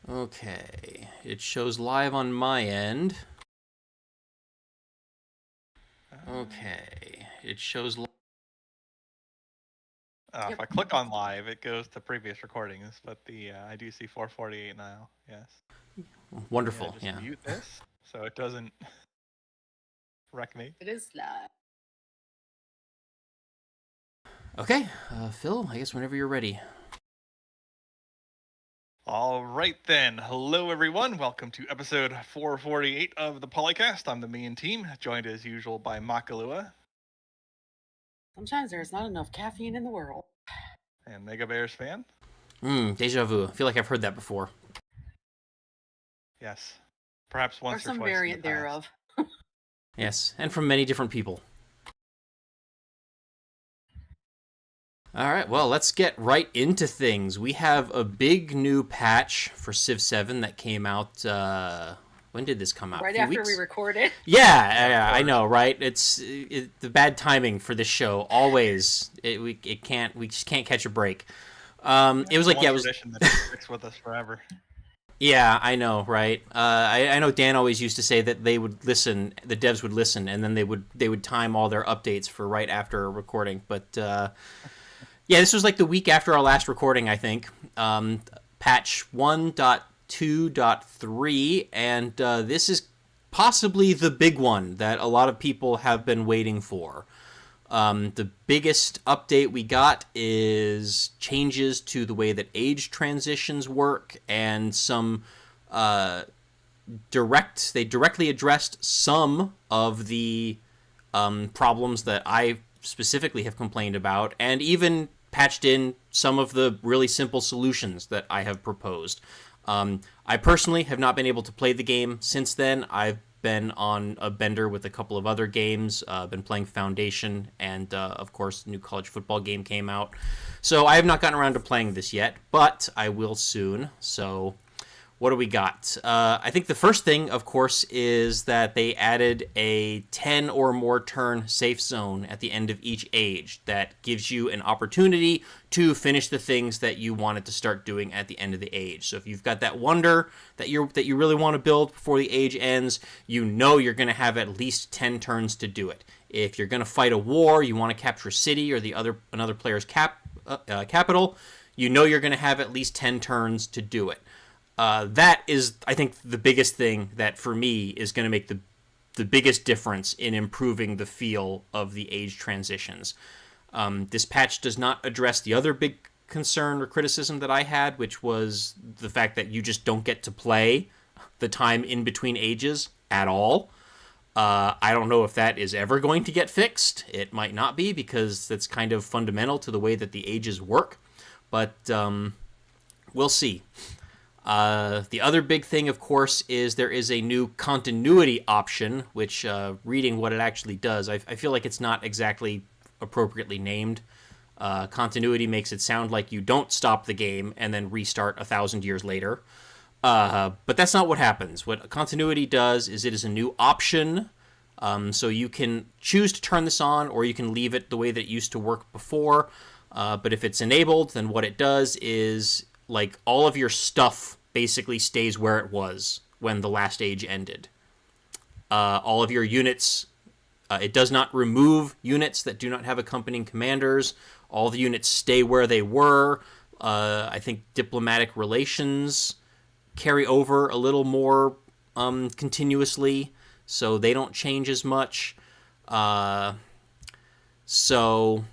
Okay, it shows live on my end. Okay, it shows. If I click on live, it goes to previous recordings, but I do see 448 now. Yes. Wonderful. Just Yeah. mute this so it doesn't wreck me. It is live. Okay, Phil. I guess whenever you're ready. All right then. Hello everyone. Welcome to episode 448 of the PolyCast. I'm the main team, joined as usual by Makalua Sometimes there's not enough caffeine in the world. and Mega Bears fan. Deja vu. I feel like I've heard that before. Yes. Perhaps once Or some twice variant in the past. thereof. Yes, and from many different people. All right, well, let's get right into things. We have a big new patch for Civ 7 that came out. When did this come out? Right A few after weeks? we recorded. Yeah, I know, right? It's the bad timing for this show. Always, we just can't catch a break. It was like One yeah, it was tradition that sticks with us forever. yeah, I know, right? I know Dan always used to say that they would listen, the devs would listen, and then they would time all their updates for right after a recording. But yeah, this was like the week after our last recording, I think. Patch 1.2.3, and this is possibly the big one that a lot of people have been waiting for. The biggest update we got is changes to the way that age transitions work, and some they directly addressed some of the problems that I specifically have complained about, and even patched in some of the really simple solutions that I have proposed. I personally have not been able to play the game since then. I've been on a bender with a couple of other games. Been playing Foundation, and of course, the new college football game came out. So I have not gotten around to playing this yet, but I will soon. So what do we got? I think the first thing, of course, is that they added a 10 or more turn safe zone at the end of each age that gives you an opportunity to finish the things that you wanted to start doing at the end of the age. So if you've got that wonder that you really want to build before the age ends, you know you're going to have at least 10 turns to do it. If you're going to fight a war, you want to capture a city or another player's capital, you know you're going to have at least 10 turns to do it. That is, I think, the biggest thing that for me is going to make the biggest difference in improving the feel of the age transitions. This patch does not address the other big concern or criticism that I had, which was the fact that you just don't get to play the time in between ages at all. I don't know if that is ever going to get fixed. It might not be, because that's kind of fundamental to the way that the ages work. But we'll see. The other big thing, of course, is there is a new continuity option, which, reading what it actually does, I feel like it's not exactly appropriately named. Continuity makes it sound like you don't stop the game and then restart 1,000 years later. But that's not what happens. What continuity does is it is a new option. So you can choose to turn this on, or you can leave it the way that it used to work before. But if it's enabled, then what it does is, like, all of your stuff basically stays where it was when the last age ended. All of your units, it does not remove units that do not have accompanying commanders. All the units stay where they were. I think diplomatic relations carry over a little more continuously, so they don't change as much. So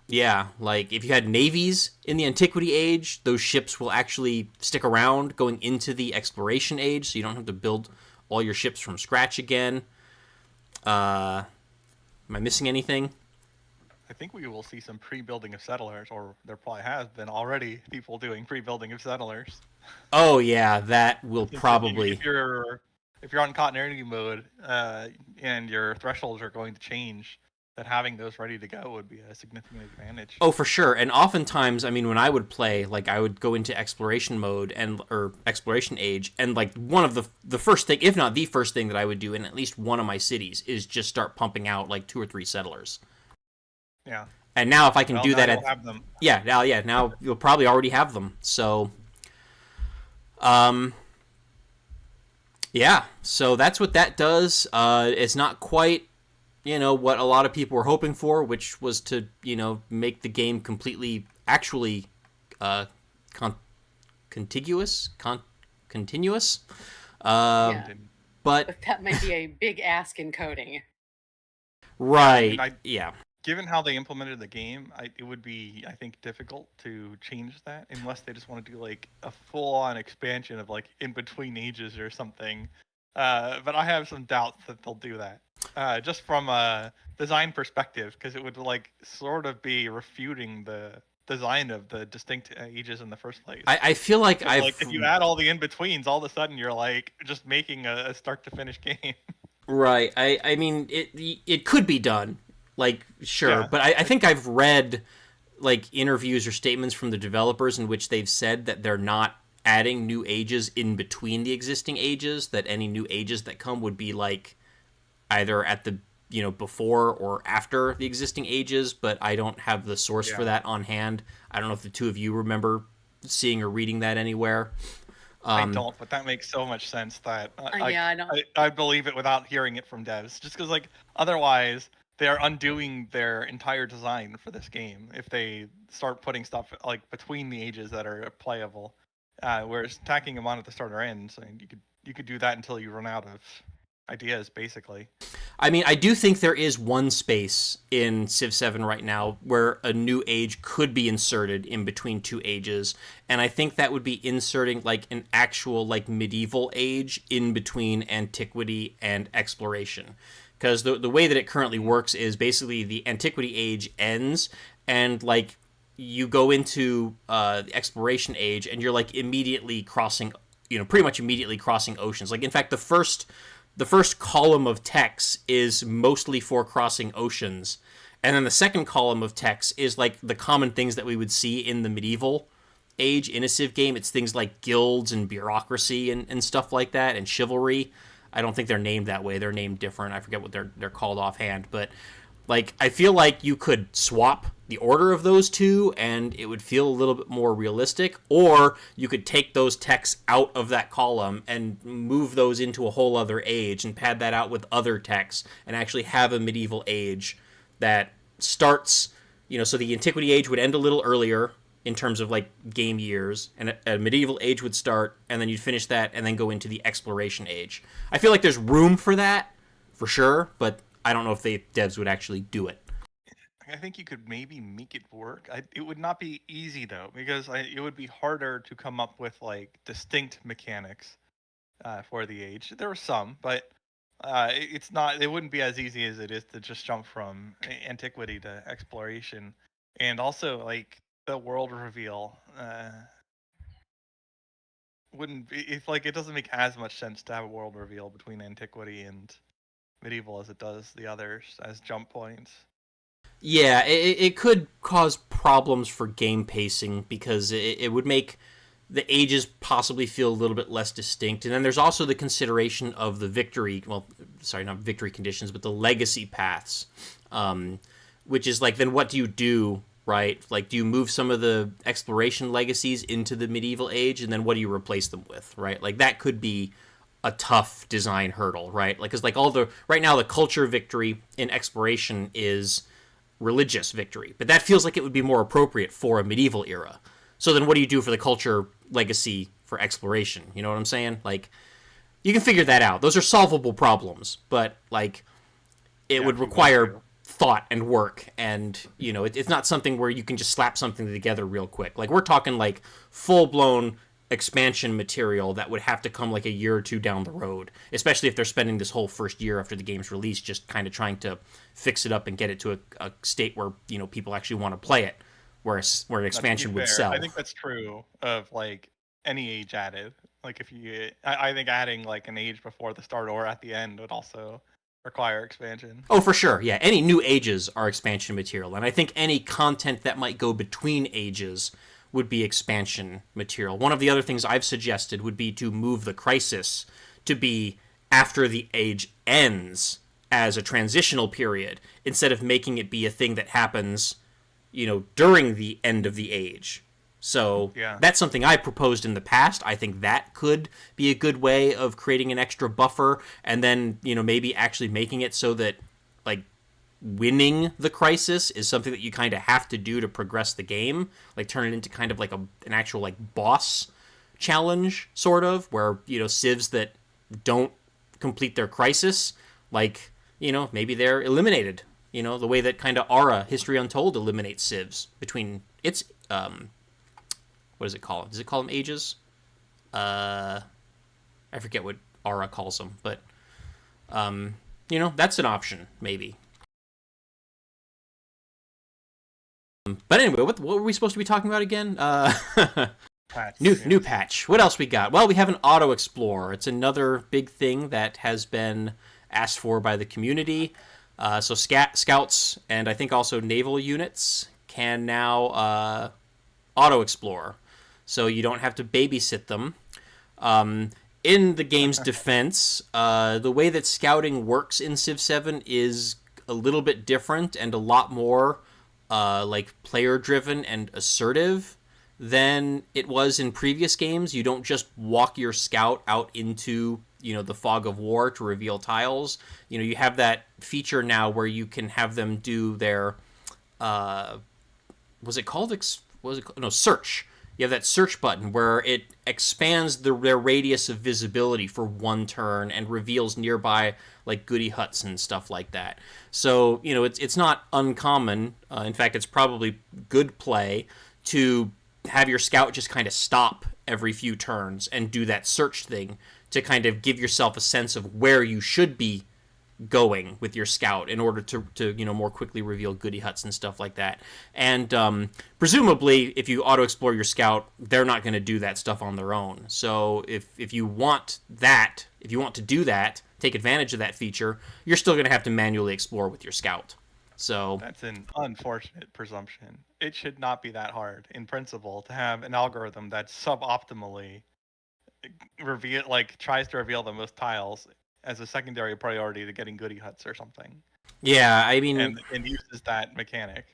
yeah, like if you had navies in the Antiquity Age, those ships will actually stick around going into the Exploration Age, so you don't have to build all your ships from scratch again. Am I missing anything? I think we will see some pre-building of settlers, or there probably has been already people doing pre-building of settlers. Oh yeah, that will Since probably. if you're on continuity mode and your thresholds are going to change, that having those ready to go would be a significant advantage. Oh, for sure. And oftentimes, I mean, when I would play, like, I would go into exploration mode or exploration age, and like one of the first thing, if not the first thing that I would do in at least one of my cities is just start pumping out like 2 or 3 settlers. Yeah. And now if I can Well, do now that you'll have them. now you'll probably already have them. So Yeah, so that's what that does. It's not quite, what a lot of people were hoping for, which was to, make the game completely, actually, uh, con- continuous. Yeah, But but that might be a big ask in coding. right, I yeah. given how they implemented the game, it would be, I think, difficult to change that unless they just want to do like a full-on expansion of like in between ages or something. But I have some doubts that they'll do that. Just from a design perspective, because it would like sort of be refuting the design of the distinct ages in the first place. I feel like 'Cause, like if you add all the in-betweens, all of a sudden you're like just making a start to finish game. Right. I mean, it could be done, like, sure, Yeah. but I think I've read like interviews or statements from the developers in which they've said that they're not adding new ages in between the existing ages. That any new ages that come would be like either at the before or after the existing ages. But I don't have the source for Yeah. that on hand. I don't know if the two of you remember seeing or reading that anywhere. I don't, but that makes so much sense that Yeah, I don't. I believe it without hearing it from devs. Just because, like, otherwise they're undoing their entire design for this game if they start putting stuff like between the ages that are playable. Whereas tacking them on at the start or end, so you could do that until you run out of ideas, basically. I mean, I do think there is one space in Civ 7 right now where a new age could be inserted in between two ages, and I think that would be inserting like an actual like medieval age in between antiquity and exploration. Because the way that it currently works is basically the antiquity age ends, and like you go into the exploration age, and you're like immediately crossing, pretty much immediately crossing oceans. Like in fact, the first column of text is mostly for crossing oceans, and then the second column of text is like the common things that we would see in the medieval age in a Civ game. It's things like guilds and bureaucracy and stuff like that, and chivalry. I don't think they're named that way. They're named different. I forget what they're called offhand, but like I feel like you could swap the order of those two and it would feel a little bit more realistic, or you could take those texts out of that column and move those into a whole other age and pad that out with other texts and actually have a medieval age that starts, so the antiquity age would end a little earlier in terms of like game years, and a medieval age would start, and then you'd finish that and then go into the exploration age. I feel like there's room for that for sure, but I don't know if the devs would actually do it. I think you could maybe make it work. It would not be easy though, because it would be harder to come up with like distinct mechanics for the age. There were some, but it's not. It wouldn't be as easy as it is to just jump from antiquity to exploration, and also like the world reveal wouldn't be. It's like it doesn't make as much sense to have a world reveal between antiquity and medieval as it does the others as jump points. Yeah, it could cause problems for game pacing because it would make the ages possibly feel a little bit less distinct. And then there's also the consideration of the not victory conditions, but the legacy paths, which is like, then what do you do, right? Like, do you move some of the exploration legacies into the medieval age, and then what do you replace them with, right? Like, that could be a tough design hurdle, right? Like, because like right now the culture victory in exploration is religious victory, but that feels like it would be more appropriate for a medieval era. So then what do you do for the culture legacy for exploration? You know what I'm saying? Like, you can figure that out. Those are solvable problems, but like it would require thought and work, and it's not something where you can just slap something together real quick. Like, we're talking like full-blown expansion material that would have to come like a year or two down the road, especially if they're spending this whole first year after the game's release just kind of trying to fix it up and get it to a state where people actually want to play it, where an expansion would sell. I think that's true of like any age added. Like I think adding like an age before the start or at the end would also require expansion. Oh, for sure. Yeah, any new ages are expansion material, and I think any content that might go between ages would be expansion material. One of the other things I've suggested would be to move the crisis to be after the age ends as a transitional period, instead of making it be a thing that happens, during the end of the age. So Yeah. that's something I proposed in the past. I think that could be a good way of creating an extra buffer, and then maybe actually making it so that like winning the crisis is something that you kind of have to do to progress the game, like turn it into kind of like an actual like boss challenge, sort of, where civs that don't complete their crisis, like maybe they're eliminated, the way that kind of Aura History Untold eliminates civs between its what does it call it? Does it call them ages? I forget what Aura calls them, but that's an option maybe. But anyway, what were we supposed to be talking about again? Patch, New patch. What else we got? Well, we have an auto explorer. It's another big thing that has been asked for by the community. So scouts and I think also naval units can now auto explore, so you don't have to babysit them. In the game's defense, the way that scouting works in Civ 7 is a little bit different and a lot more like player driven and assertive than it was in previous games. You don't just walk your scout out into the fog of war to reveal tiles. You have that feature now where you can have them do their was it called search. You have that search button where it expands their radius of visibility for one turn and reveals nearby like goody huts and stuff like that. So it's not uncommon. In fact, it's probably good play to have your scout just kind of stop every few turns and do that search thing to kind of give yourself a sense of where you should be going with your scout in order to more quickly reveal goody huts and stuff like that. And presumably, if you auto explore your scout, they're not going to do that stuff on their own. So if you want to do that, take advantage of that feature, you're still going to have to manually explore with your scout. So that's an unfortunate presumption. It should not be that hard in principle to have an algorithm that suboptimally tries to reveal the most tiles as a secondary priority to getting goody huts or something. Yeah, I mean, and uses that mechanic.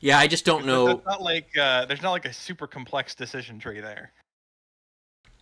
Yeah, I just don't know. That's not like there's not like a super complex decision tree there.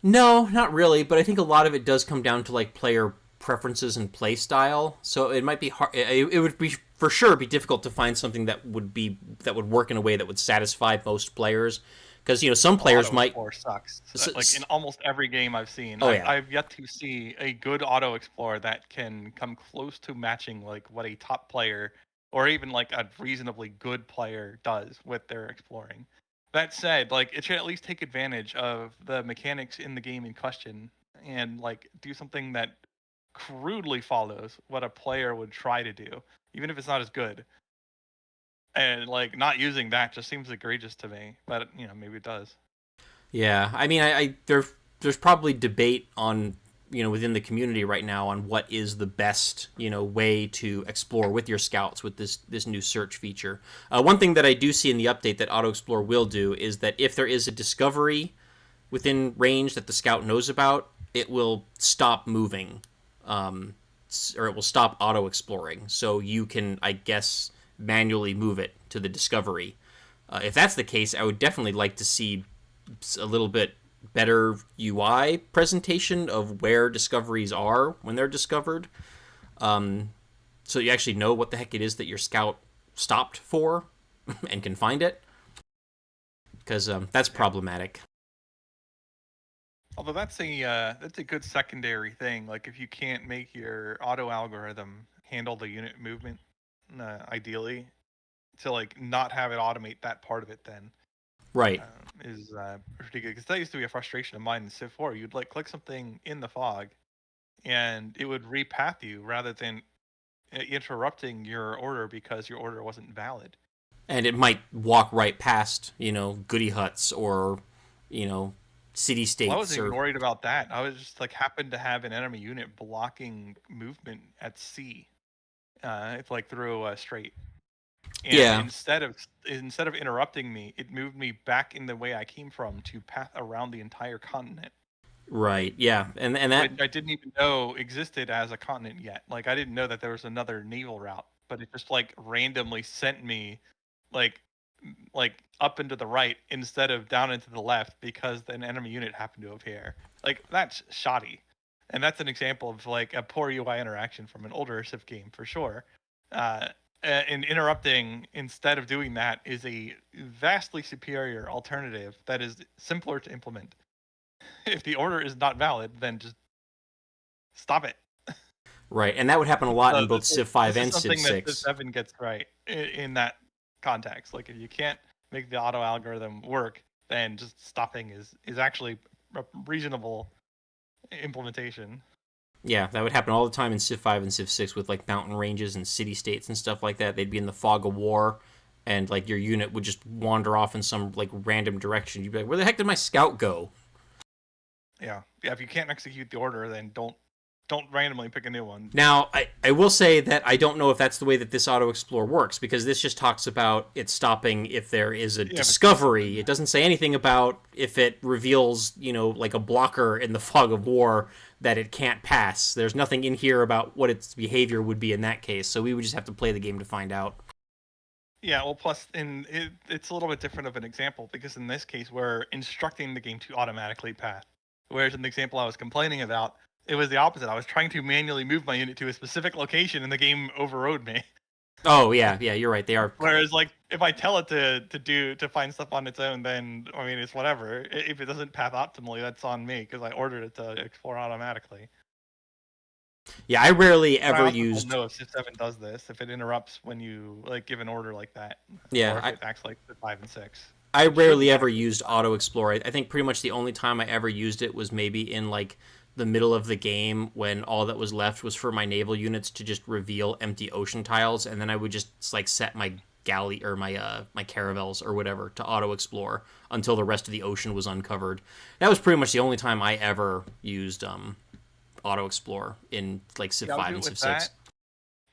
No, not really. But I think a lot of it does come down to like player preferences and play style. So it might be hard. It would be for sure be difficult to find something that would work in a way that would satisfy most players. Because some players might. Auto sucks. Like in almost every game I've seen, Oh, yeah. I've yet to see a good auto explorer that can come close to matching like what a top player or even like a reasonably good player does with their exploring. That said, like it should at least take advantage of the mechanics in the game in question and like do something that crudely follows what a player would try to do, even if it's not as good. And like not using that just seems egregious to me, but maybe it does. Yeah, I mean, there's probably debate on within the community right now on what is the best way to explore with your scouts with this new search feature. One thing that I do see in the update that Auto Explore will do is that if there is a discovery within range that the scout knows about, it will stop moving, or it will stop auto exploring. So you can, I guess, manually move it to the discovery. If that's the case, I would definitely like to see a little bit better UI presentation of where discoveries are when they're discovered, so you actually know what the heck it is that your scout stopped for and can find it, because that's problematic. Although that's a good secondary thing. Like if you can't make your auto algorithm handle the unit movement, ideally, to like not have it automate that part of it, then Right. Is pretty good, because that used to be a frustration of mine in Civ 4. You'd like click something in the fog, and it would repath you rather than interrupting your order because your order wasn't valid. And it might walk right past goody huts or city states. Well, I wasn't even worried about that. I was just like happened to have an enemy unit blocking movement at sea. It's like through a strait. And yeah. Instead of interrupting me, it moved me back in the way I came from to path around the entire continent. Right. Yeah. And that Which I didn't even know existed as a continent yet. Like I didn't know that there was another naval route, but it just like randomly sent me like like up into the right instead of down into the left because an enemy unit happened to appear. Like that's shoddy, and that's an example of like a poor UI interaction from an older Civ game for sure. And interrupting instead of doing that is a vastly superior alternative that is simpler to implement. If the order is not valid, then just stop it. Right, and that would happen a lot So in both Civ 5 this and is Civ something that Civ 6. 7 gets right in that context. Like if you can't make the auto algorithm work, then just stopping is actually a reasonable implementation. Yeah, that would happen all the time in Civ 5 and Civ 6 with like mountain ranges and city states and stuff like that. They'd be in the fog of war, and like your unit would just wander off in some like random direction. You'd be like, "Where the heck did my scout go?" Yeah. If you can't execute the order, then don't randomly pick a new one. Now, I will say that I don't know if that's the way that this auto explore works, because this just talks about it stopping if there is a discovery. It doesn't say anything about if it reveals, like a blocker in the fog of war that it can't pass. There's nothing in here about what its behavior would be in that case, so we would just have to play the game to find out. Yeah, well, plus, it's a little bit different of an example because in this case, we're instructing the game to automatically pass. Whereas in the example I was complaining about, it was the opposite. I was trying to manually move my unit to a specific location, and the game overrode me. Oh yeah, you're right. They are. Whereas, like, if I tell it to find stuff on its own, then I mean, it's whatever. If it doesn't path optimally, that's on me because I ordered it to explore automatically. Yeah, I rarely ever used. No, if Civ 7 does this, if it interrupts when you like give an order like that, Yeah, or if it acts like Civ 5 and 6. I rarely ever used auto explore. I think pretty much the only time I ever used it was maybe in like the middle of the game when all that was left was for my naval units to just reveal empty ocean tiles, and then I would just like set my galley or my caravels or whatever to auto explore until the rest of the ocean was uncovered. That was pretty much the only time I ever used auto explore in like Civ 5 and Civ 6.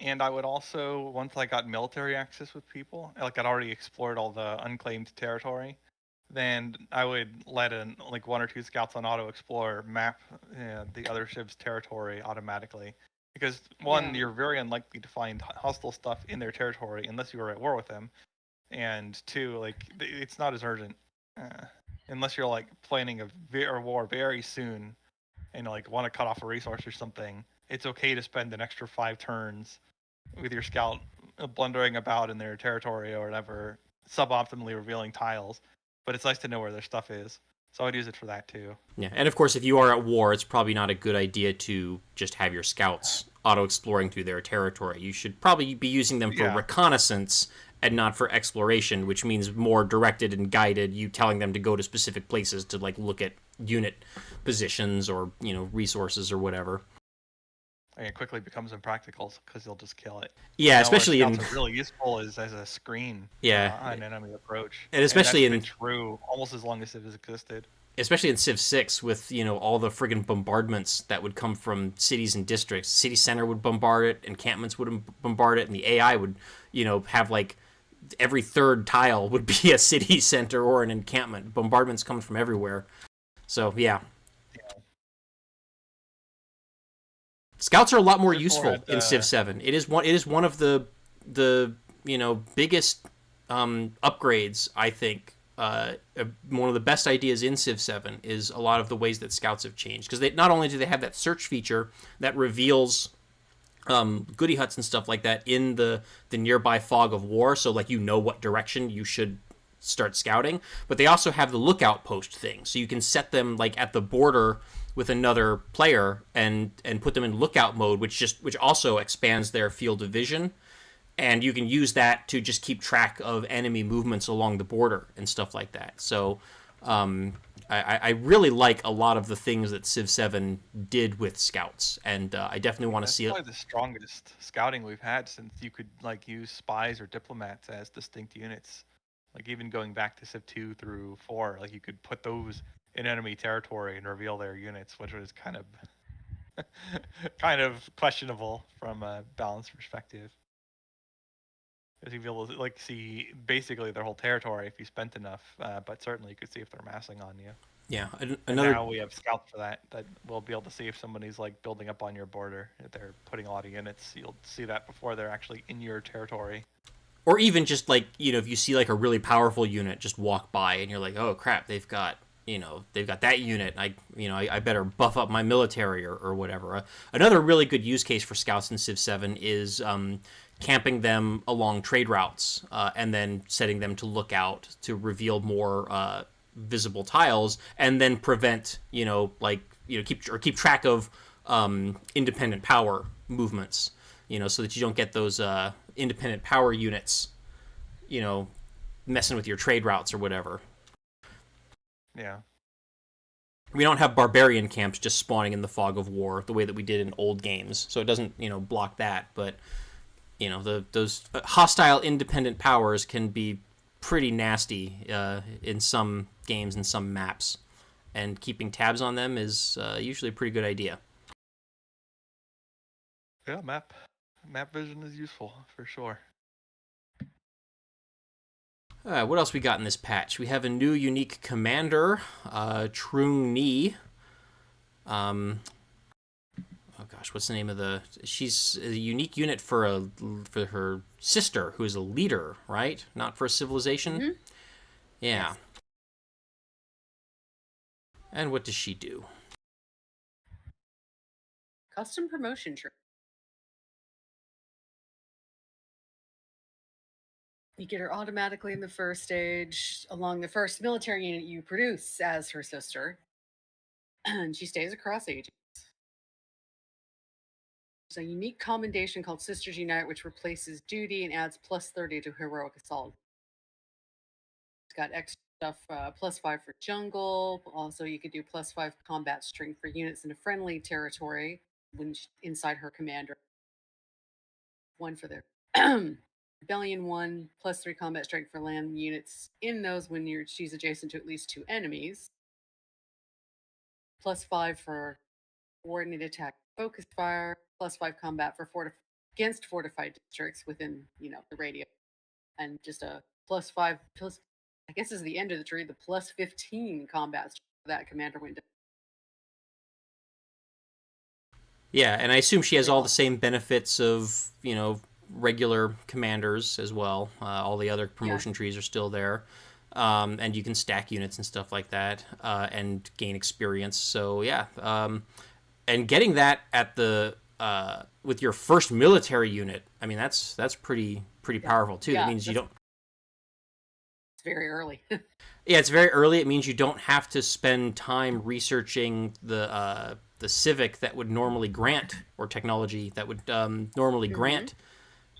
And I would also, once I got military access with people, like I'd already explored all the unclaimed territory, then I would let like one or two scouts on auto explore map the other ship's territory automatically. Because one, you're very unlikely to find hostile stuff in their territory unless you were at war with them, and two, like it's not as urgent unless you're like planning a war very soon and like want to cut off a resource or something. It's okay to spend an extra 5 turns with your scout blundering about in their territory or whatever, suboptimally revealing tiles. But it's nice to know where their stuff is. So I'd use it for that too. Yeah, and of course, if you are at war, it's probably not a good idea to just have your scouts auto-exploring through their territory. You should probably be using them for reconnaissance and not for exploration, which means more directed and guided, you telling them to go to specific places to like look at unit positions or, resources or whatever. And it quickly becomes impractical because you'll just kill it. Yeah, especially in really useful as a screen. On an enemy approach, and especially and that's been true almost as long as it has existed. Especially in Civ 6 with all the friggin' bombardments that would come from cities and districts. City center would bombard it, encampments would bombard it, and the AI would have like every third tile would be a city center or an encampment. Bombardments come from everywhere. So yeah. Scouts are a lot more useful in Civ 7. It is one of the biggest upgrades, I think. One of the best ideas in Civ 7 is a lot of the ways that scouts have changed, because they not only do they have that search feature that reveals goody huts and stuff like that in the nearby fog of war, so like what direction you should start scouting, but they also have the lookout post thing, so you can set them like at the border with another player and put them in lookout mode, which also expands their field of vision, and you can use that to just keep track of enemy movements along the border and stuff like that. So I really like a lot of the things that Civ 7 did with scouts, and I definitely want to see it. That's probably the strongest scouting we've had since you could like use spies or diplomats as distinct units. Like even going back to Civ 2 through 4, like you could put those in enemy territory and reveal their units, which was kind of questionable from a balance perspective. Because you'd be able to like see basically their whole territory if you spent enough, but certainly you could see if they're massing on you. Yeah, Now we have scouts for that we'll be able to see if somebody's like building up on your border. If they're putting a lot of units, you'll see that before they're actually in your territory. Or even just like, if you see like a really powerful unit just walk by and you're like, oh crap, they've got that unit. I better buff up my military or whatever. Another really good use case for scouts in Civ 7 is camping them along trade routes and then setting them to look out to reveal more visible tiles, and then prevent, keep track of independent power movements, so that you don't get those independent power units, messing with your trade routes or whatever. Yeah. We don't have barbarian camps just spawning in the fog of war the way that we did in old games, so it doesn't, block that. But those hostile independent powers can be pretty nasty in some games and some maps, and keeping tabs on them is usually a pretty good idea. Yeah, map vision is useful for sure. What else we got in this patch? We have a new unique commander, Trung Ni. Oh gosh, what's the name of the? She's a unique unit for her sister, who is a leader, right? Not for a civilization. Mm-hmm. Yeah. Yes. And what does she do? Custom promotion tree. You get her automatically in the first stage along the first military unit you produce as her sister. And she stays across ages. There's a unique commendation called Sisters Unite, which replaces duty and adds plus 30 to heroic assault. It's got extra stuff, +5 for jungle. Also, you could do +5 combat strength for units in a friendly territory when inside her commander. One for their Rebellion 1, +3 combat strength for land units in those when she's adjacent to at least 2 enemies. +5 for coordinated attack, focused fire. +5 combat for against fortified districts within the radius, and just a +5 plus. I guess is the end of the tree. The +15 combat for that commander window. Yeah, and I assume she has all the same benefits of regular commanders as well. All the other promotion trees are still there. And you can stack units and stuff like that, and gain experience. So yeah, and getting that at the with your first military unit, I mean that's pretty powerful too. That means you don't. It's very early. Yeah, it's very early. It means you don't have to spend time researching the civic that would normally grant, or technology that would normally grant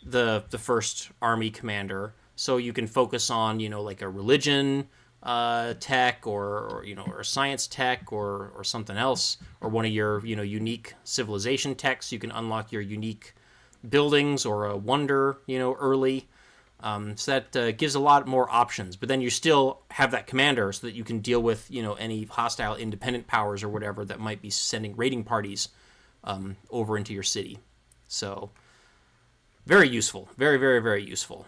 the first army commander. So you can focus on, like a religion tech, or a science tech, or something else, or one of your, unique civilization techs. You can unlock your unique buildings or a wonder, early. So that gives a lot more options. But then you still have that commander so that you can deal with, any hostile independent powers or whatever that might be sending raiding parties over into your city. So very useful. Very, very, very useful.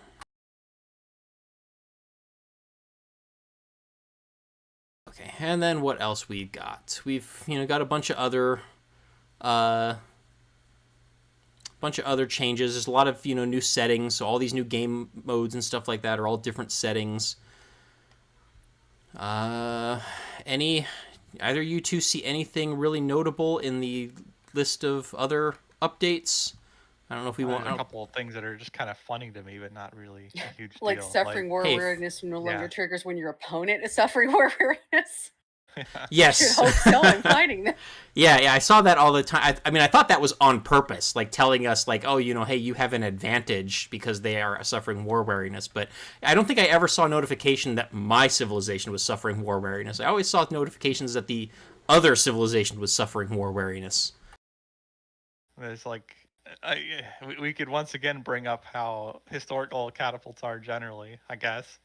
Okay, and then what else we got? We've got a bunch of other changes. There's a lot of new settings. So all these new game modes and stuff like that are all different settings. Either you two see anything really notable in the list of other updates? I don't know if we want a couple of things that are just kind of funny to me, but not really a huge like deal. suffering war awareness no longer triggers when your opponent is suffering war awareness. Yes. I should hope so. I'm fighting them. Yeah, I saw that all the time. I mean, I thought that was on purpose, like telling us, like, oh, hey, you have an advantage because they are suffering war weariness. But I don't think I ever saw notification that my civilization was suffering war weariness. I always saw notifications that the other civilization was suffering war weariness. It's like, we could once again bring up how historical catapults are generally, I guess,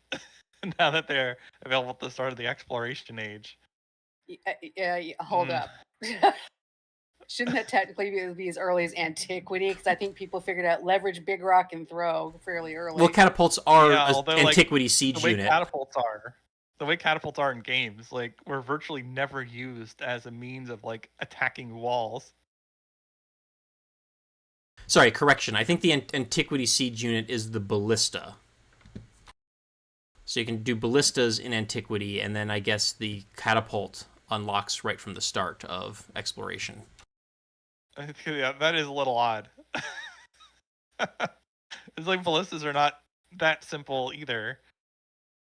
now that they're available at the start of the exploration age. Yeah, hold up. Shouldn't that technically be as early as antiquity? Because I think people figured out leverage, big rock, and throw fairly early. Well, catapults are antiquity siege the way unit. The way catapults are in games, like, were virtually never used as a means of, like, attacking walls. Sorry, correction. I think the antiquity siege unit is the ballista. So you can do ballistas in antiquity, and then I guess the catapult unlocks right from the start of exploration. Yeah, that is a little odd. It's like ballistas are not that simple either.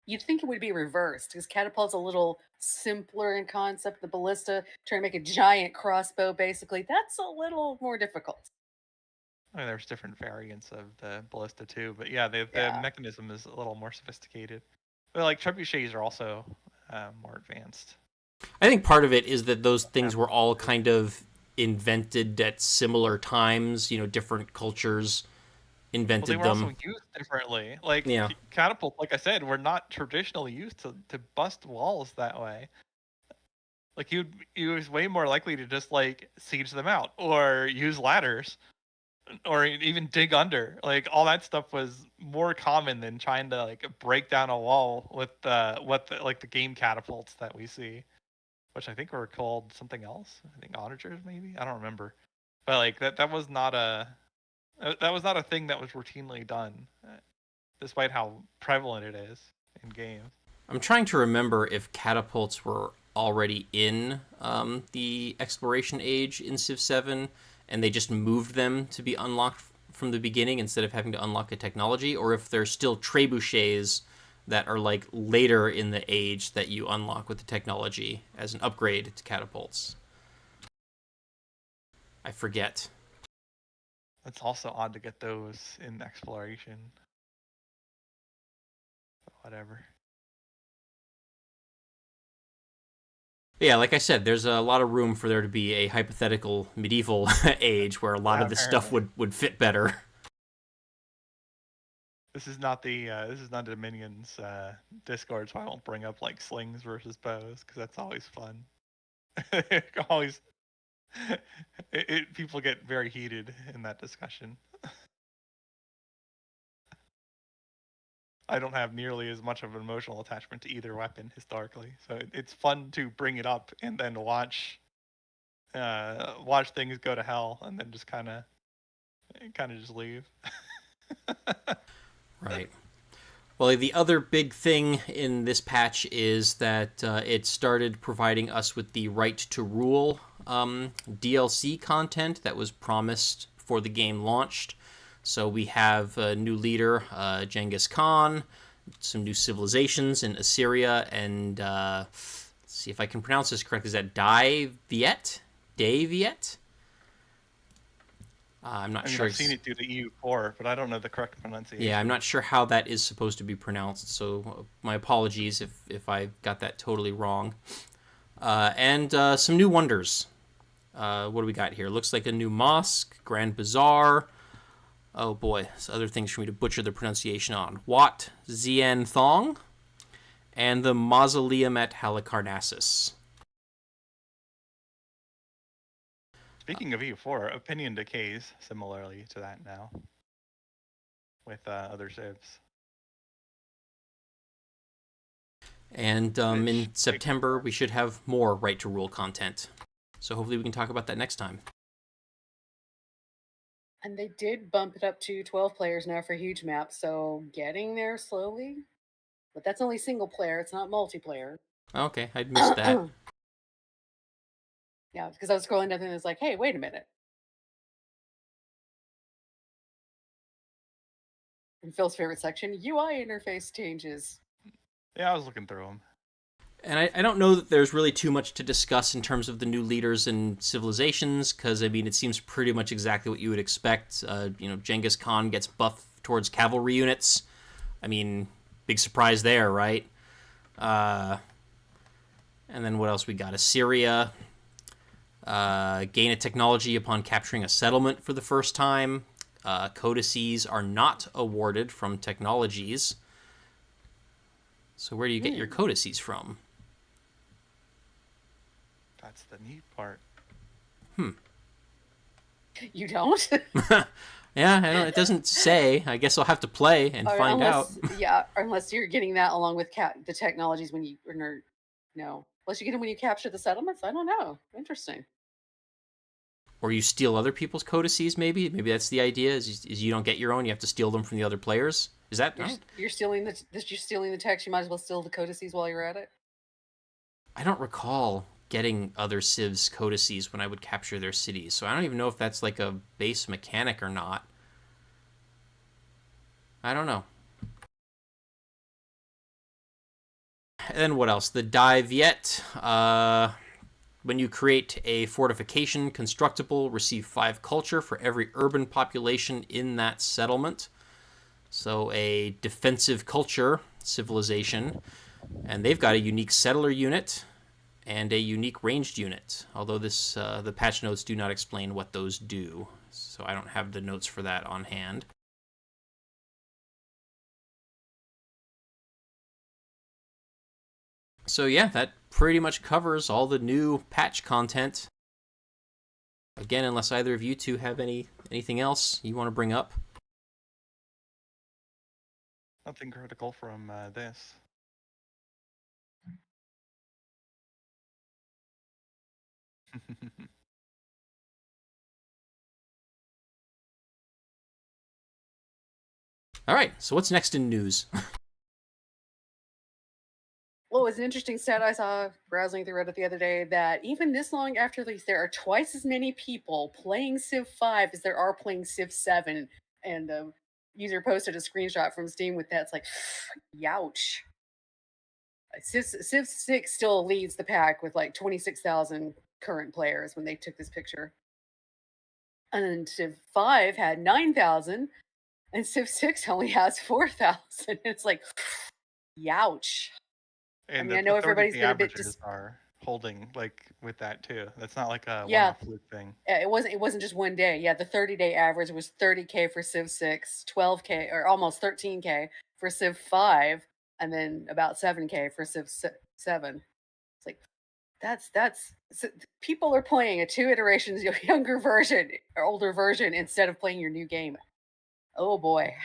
You'd think it would be reversed because catapult's a little simpler in concept. The ballista, trying to make a giant crossbow, basically, that's a little more difficult. I mean, there's different variants of the ballista too, but yeah, the Yeah. mechanism is a little more sophisticated. But like trebuchets are also more advanced. I think part of it is that those things were all kind of invented at similar times. You know, different cultures Well, invented they were them. also used differently. Like Yeah. catapults, like I said, were not traditionally used to bust walls that way. Like he was way more likely to just like siege them out or use ladders or even dig under. Like all that stuff was more common than trying to like break down a wall with like the game catapults that we see, which I think were called something else. I think onagers maybe. I don't remember. But like that was not a thing that was routinely done, despite how prevalent it is in game. I'm trying to remember if catapults were already in the exploration age in Civ 7, and they just moved them to be unlocked from the beginning instead of having to unlock a technology, or if there's still trebuchets that are like later in the age that you unlock with the technology as an upgrade to catapults. I forget. It's also odd to get those in exploration. But whatever. Yeah, like I said, there's a lot of room for there to be a hypothetical medieval age where a lot of this stuff would fit better. This is not Dominion's Discord, so I won't bring up like slings versus bows because that's always fun. Always, people get very heated in that discussion. I don't have nearly as much of an emotional attachment to either weapon historically, so it's fun to bring it up and then watch things go to hell and then just kind of just leave. Right. Well, the other big thing in this patch is that it started providing us with the Right to Rule DLC content that was promised before the game launched. So we have a new leader, Genghis Khan, some new civilizations in Assyria, and let's see if I can pronounce this correctly. Is that Dai Viet? Dai Viet? I'm not sure. I've seen it do the EU4, but I don't know the correct pronunciation. Yeah, I'm not sure how that is supposed to be pronounced, so my apologies if I got that totally wrong. And some new wonders. What do we got here? Looks like a new mosque, Grand Bazaar. Oh boy, there's other things for me to butcher the pronunciation on. Wat Zien Thong, and the Mausoleum at Halicarnassus. Speaking of EU4, opinion decays similarly to that now with other civs. And in September, we should have more Right to Rule content. So hopefully we can talk about that next time. And they did bump it up to 12 players now for huge maps, so getting there slowly. But that's only single player, it's not multiplayer. Okay, I'd missed that. Yeah, because I was scrolling down and it's like, hey, wait a minute. In Phil's favorite section, UI interface changes. Yeah, I was looking through them. And I don't know that there's really too much to discuss in terms of the new leaders and civilizations, because, I mean, it seems pretty much exactly what you would expect. Genghis Khan gets buffed towards cavalry units. I mean, big surprise there, right? And then what else we got? Assyria. Gain a technology upon capturing a settlement for the first time. Codices are not awarded from technologies. So where do you get your codices from? That's the neat part. You don't? Yeah, I don't, it doesn't say. I guess I'll have to play and find out. Yeah, unless you're getting that along with the technologies when you no. Unless you get them when you capture the settlements. I don't know. Interesting. Or you steal other people's codices, maybe? Maybe that's the idea, is you don't get your own, you have to steal them from the other players? Is that... You're stealing the text. You might as well steal the codices while you're at it. I don't recall getting other civs codices when I would capture their cities, so I don't even know if that's like a base mechanic or not. I don't know. And then what else? The dive yet. When you create a fortification constructible, receive 5 culture for every urban population in that settlement. So a defensive culture civilization. And they've got a unique settler unit and a unique ranged unit. Although the patch notes do not explain what those do. So I don't have the notes for that on hand. So yeah, that pretty much covers all the new patch content. Again, unless either of you two have anything else you want to bring up. Nothing critical from this. All right, so what's next in news? Well, it was an interesting stat I saw browsing through Reddit the other day that even this long after release, there are twice as many people playing Civ 5 as there are playing Civ 7. And user posted a screenshot from Steam with that. It's like, youch. Civ 6 still leads the pack with like 26,000 current players when they took this picture. And then Civ 5 had 9,000, and Civ 6 only has 4,000. It's like, youch. And I know everybody's the been a bit averages are holding like with that too. That's not like a Yeah. one-off fluke thing. It wasn't just one day. Yeah, the 30-day average was 30K for Civ 6, 12K or almost 13K for Civ 5, and then about 7K for Civ 7. It's like that's people are playing a 2 iterations younger version or older version instead of playing your new game. Oh boy.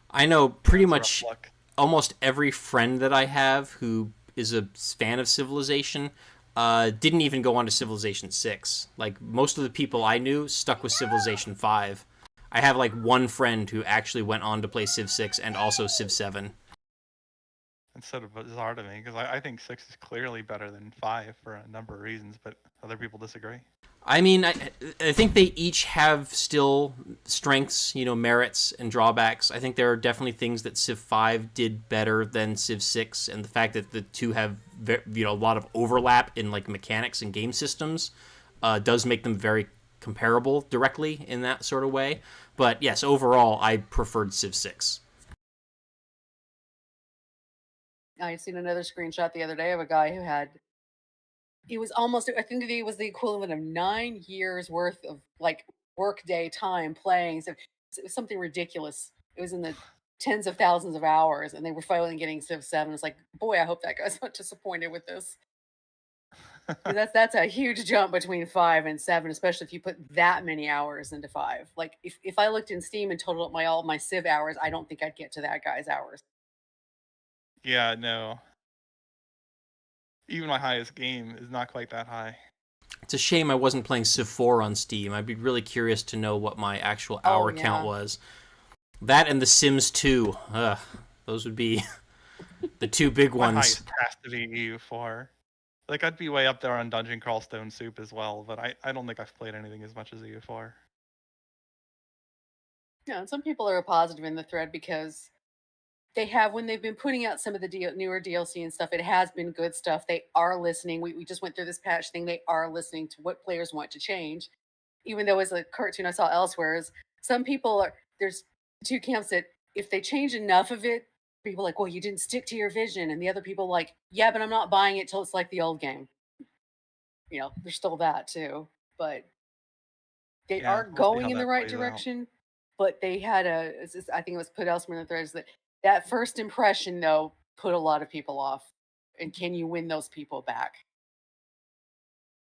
I know pretty That's much rough luck. almost every friend that I have who is a fan of Civilization didn't even go on to Civilization 6. Like, most of the people I knew stuck with Civilization 5. I have, like, one friend who actually went on to play Civ 6 and also Civ 7. It's sort of bizarre to me because I think 6 is clearly better than 5 for a number of reasons, but other people disagree. I mean, I think they each have still strengths, merits and drawbacks. I think there are definitely things that Civ 5 did better than Civ 6, and the fact that the two have a lot of overlap in like mechanics and game systems does make them very comparable directly in that sort of way. But yes, overall, I preferred Civ 6. I had seen another screenshot the other day of a guy who had it was almost I think it was the equivalent of 9 years worth of like workday time playing. So it was something ridiculous. It was in the tens of thousands of hours, and they were finally getting Civ 7. It's like, boy, I hope that guy's not disappointed with this. 'Cause that's a huge jump between 5 and 7, especially if you put that many hours into 5. Like if I looked in Steam and totaled up all my Civ hours, I don't think I'd get to that guy's hours. Yeah, no. Even my highest game is not quite that high. It's a shame I wasn't playing Civ 4 on Steam. I'd be really curious to know what my actual hour count was. That and The Sims 2. Those would be the two big My ones. highest has to be EU4. Like, I'd be way up there on Dungeon Crawl Stone Soup as well, but I don't think I've played anything as much as EU4. Yeah, and some people are positive in the thread because they have when they've been putting out some of the newer DLC and stuff. It has been good stuff. They are listening. We just went through this patch thing. They are listening to what players want to change. Even though as a cartoon I saw elsewhere is some people are there's two camps that if they change enough of it, people are like, well, you didn't stick to your vision, and the other people like, yeah, but I'm not buying it till it's like the old game. There's still that too, but they Yeah, are we'll see going how in the that right plays out. direction. But they had I think it was put elsewhere in the threads that first impression though put a lot of people off. And can you win those people back?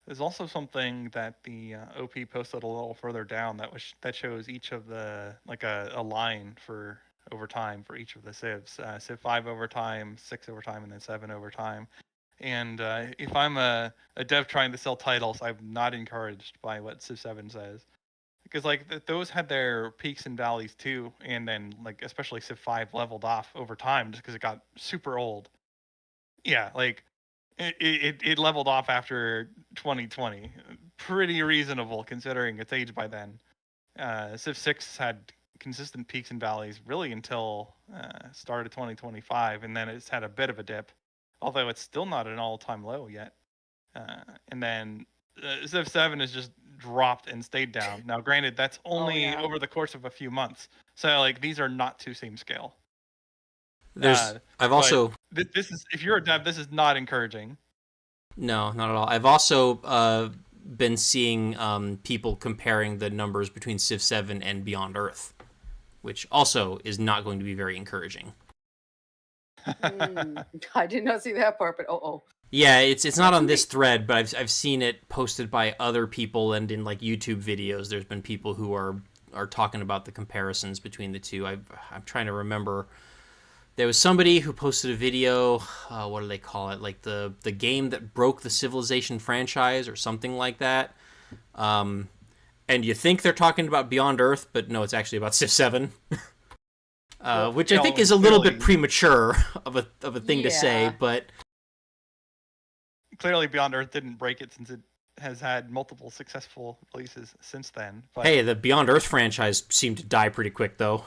There's also something that the OP posted a little further down that shows each of the like a line for overtime for each of the civs. Civ 5 overtime, 6 overtime, and then 7 overtime. And if I'm a dev trying to sell titles, I'm not encouraged by what Civ 7 says. Because like those had their peaks and valleys too, and then like especially Civ 5 leveled off over time just because it got super old. Yeah, like it leveled off after 2020. Pretty reasonable considering its age by then. Civ 6 had consistent peaks and valleys really until start of 2025, and then it's had a bit of a dip, although it's still not an all-time low yet. And then Civ 7 has just dropped and stayed down. Now, granted, that's only over the course of a few months, so like these are not to same scale. I've also this is if you're a dev, this is not encouraging. No, not at all. I've also been seeing people comparing the numbers between Civ 7 and Beyond Earth, which also is not going to be very encouraging. I did not see that part, but yeah, it's not on this thread, but I've seen it posted by other people, and in like YouTube videos, there's been people who are talking about the comparisons between the two. I'm trying to remember. There was somebody who posted a video, what do they call it? Like the game that broke the Civilization franchise or something like that. And you think they're talking about Beyond Earth, but no, it's actually about Civ 7. Which I think is a little bit premature of a thing to say, but... Clearly Beyond Earth didn't break it since it has had multiple successful releases since then. But... Hey, the Beyond Earth franchise seemed to die pretty quick, though.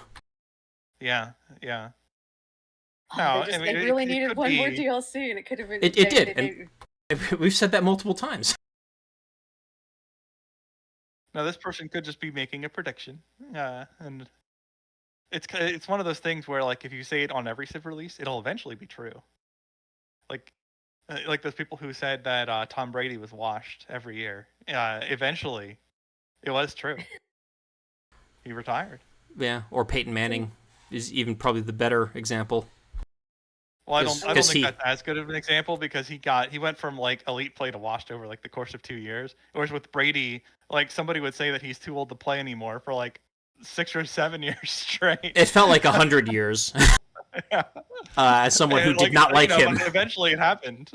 Yeah. No, they really needed one more DLC, and it could have been. It did, and we've said that multiple times. Now, this person could just be making a prediction, and it's one of those things where, like, if you say it on every Civ release, it'll eventually be true. Like those people who said that Tom Brady was washed every year. Eventually, it was true. He retired. Yeah, or Peyton Manning is even probably the better example. Well, I don't think that's as good of an example because he went from like elite play to washed over like the course of 2 years. Whereas with Brady, like somebody would say that he's too old to play anymore for like 6 or 7 years straight. It felt like 100 years. Yeah. As someone who did not like him. Eventually it happened.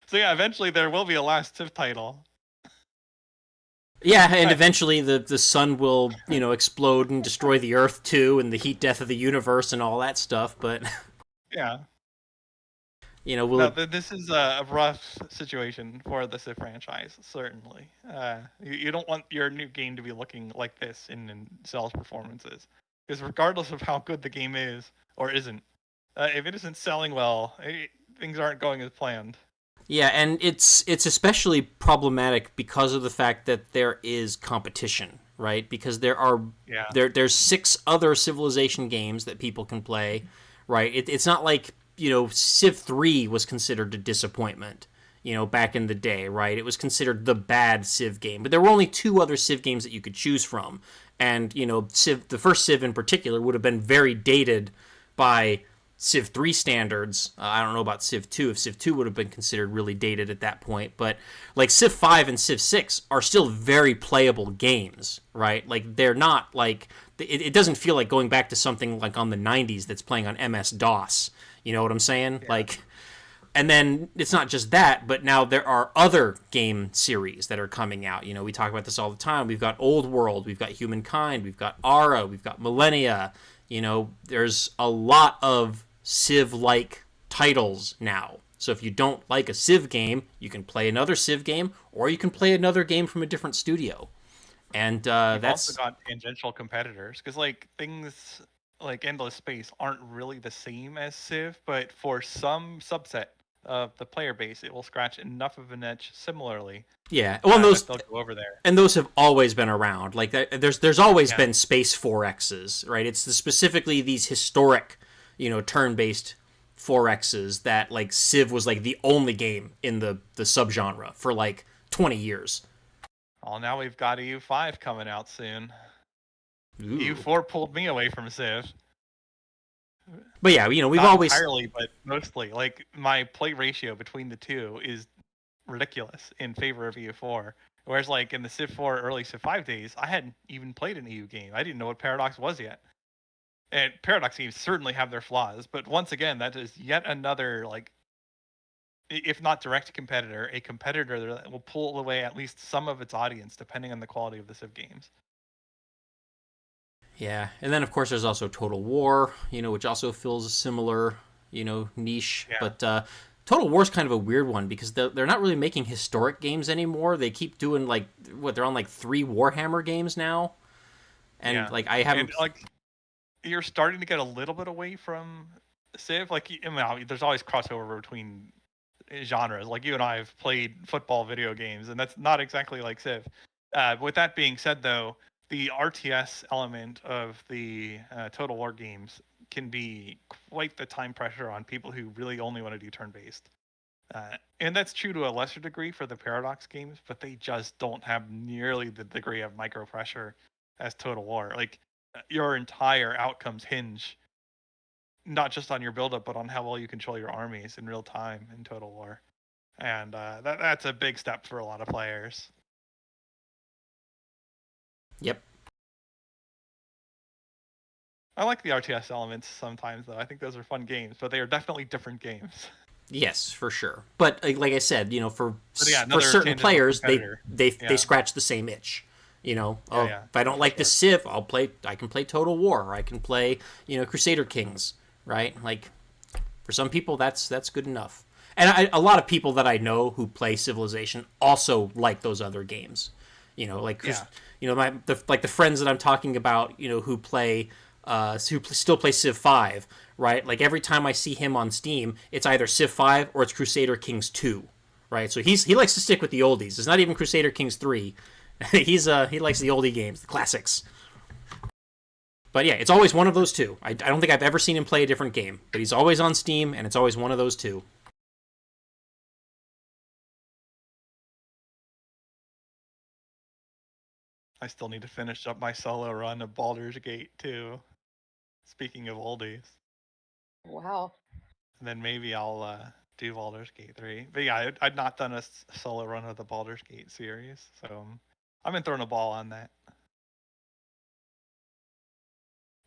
So yeah, eventually there will be a last Civ title. Yeah, and eventually the sun will, explode and destroy the Earth too, and the heat death of the universe and all that stuff. But yeah, this is a rough situation for the Civ franchise. Certainly, you don't want your new game to be looking like this in sales performances, because regardless of how good the game is or isn't, if it isn't selling well, things aren't going as planned. Yeah, and it's especially problematic because of the fact that there is competition, right? Because there's 6 other Civilization games that people can play, right? It's not like, Civ 3 was considered a disappointment, back in the day, right? It was considered the bad Civ game, but there were only 2 other Civ games that you could choose from, and the first Civ in particular would have been very dated by Civ 3 standards. I don't know about Civ 2, if Civ 2 would have been considered really dated at that point, but like Civ 5 and Civ 6 are still very playable games, right? Like they're not like, it doesn't feel like going back to something like on the 90s that's playing on MS-DOS, you know what I'm saying? Yeah. Like, and then it's not just that, but now there are other game series that are coming out. We talk about this all the time. We've got Old World, we've got Humankind, we've got Ara, we've got Millennia. There's a lot of Civ-like titles now. So if you don't like a Civ game, you can play another Civ game, or you can play another game from a different studio. And that's also got tangential competitors, because like things like Endless Space aren't really the same as Civ, but for some subset of the player base, it will scratch enough of an itch similarly. Yeah, well, they'll go over there, and those have always been around. Like there's always been Space 4Xs, right? It's specifically these historic, turn-based 4Xs that like Civ was like the only game in the subgenre for like 20 years. Well, now we've got EU5 coming out soon. Ooh. EU4 pulled me away from Civ. But yeah, we've Not always entirely, but mostly. Like my play ratio between the two is ridiculous in favor of EU4. Whereas like in the Civ 4 early Civ 5 days, I hadn't even played an EU game. I didn't know what Paradox was yet. And Paradox games certainly have their flaws, but once again, that is yet another like if not direct competitor, a competitor that will pull away at least some of its audience, depending on the quality of the Civ games. Yeah, and then of course there's also Total War, which also fills a similar, niche. Yeah. But Total War's kind of a weird one because they're not really making historic games anymore. They keep doing they're on 3 Warhammer games now, and I haven't. And, you're starting to get a little bit away from Civ. There's always crossover between genres. Like you and I have played football video games, and that's not exactly like Civ. With that being said, though, the RTS element of the Total War games can be quite the time pressure on people who really only want to do turn-based. And that's true to a lesser degree for the Paradox games, but they just don't have nearly the degree of micro pressure as Total War. Your entire outcomes hinge not just on your buildup, but on how well you control your armies in real time in Total War. And that's a big step for a lot of players. Yep. I like the RTS elements sometimes, though. I think those are fun games, but they are definitely different games. Yes, for sure. But like I said, for another certain players, competitor. they scratch the same itch. If I don't like the Civ, I can play Total War, or I can play, Crusader Kings, right? For some people, that's good enough. And a lot of people that I know who play Civilization also like those other games. The friends that I'm talking about, who play, who still play Civ 5, right? Every time I see him on Steam, it's either Civ 5 or it's Crusader Kings 2, right? So he likes to stick with the oldies. It's not even Crusader Kings 3. He likes the oldie games, the classics. But yeah, it's always one of those two. I don't think I've ever seen him play a different game, but he's always on Steam, and it's always one of those two. I still need to finish up my solo run of Baldur's Gate 2. Speaking of oldies. Wow. And then maybe I'll do Baldur's Gate 3. But yeah, I'd not done a solo run of the Baldur's Gate series, so I've been throwing a ball on that.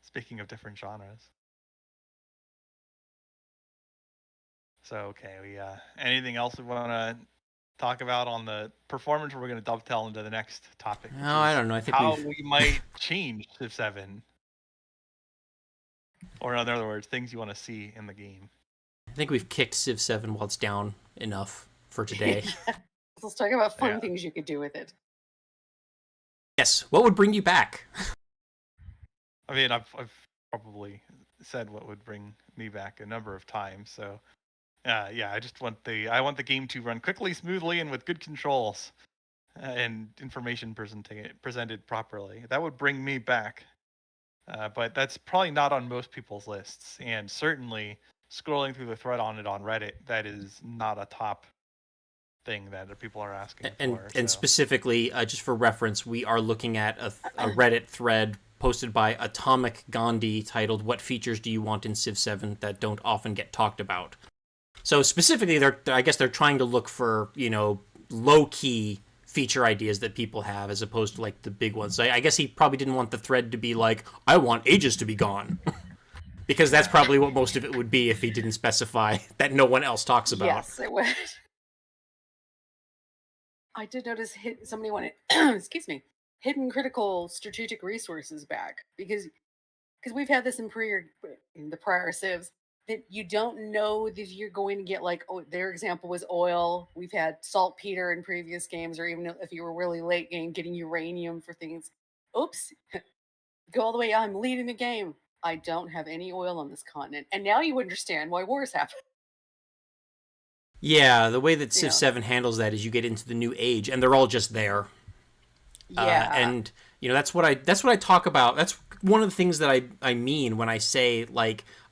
Speaking of different genres. So, okay, we anything else we want to talk about on the performance, or we're going to dovetail into the next topic? No, I don't know. I think how we might change Civ 7. Or in other words, things you want to see in the game. I think we've kicked Civ 7 while it's down enough for today. Let's talk about fun things you could do with it. Yes, what would bring you back? I mean, I've probably said what would bring me back a number of times. So, I just want the game to run quickly, smoothly, and with good controls and information presented properly. That would bring me back. But that's probably not on most people's lists, and certainly scrolling through the thread on it on Reddit, that is not a top thing that people are asking for. And specifically, just for reference, we are looking at a Reddit thread posted by Atomic Gandhi titled "What features do you want in Civ 7 that don't often get talked about?" So specifically, I guess they're trying to look for low key feature ideas that people have as opposed to the big ones. So I guess he probably didn't want the thread to be I want ages to be gone. Because that's probably what most of it would be if he didn't specify that no one else talks about. Yes, it would. I did notice somebody wanted, excuse me, hidden critical strategic resources back because we've had this in the prior civs that you don't know that you're going to get their example was oil. We've had saltpeter in previous games, or even if you were really late game, getting uranium for things. Oops, go all the way. I'm leading the game. I don't have any oil on this continent, and now you understand why wars happen. Yeah, the way that Civ 7 handles that is you get into the new age, and they're all just there. Yeah, and that's what I talk about. That's one of the things that I mean when I say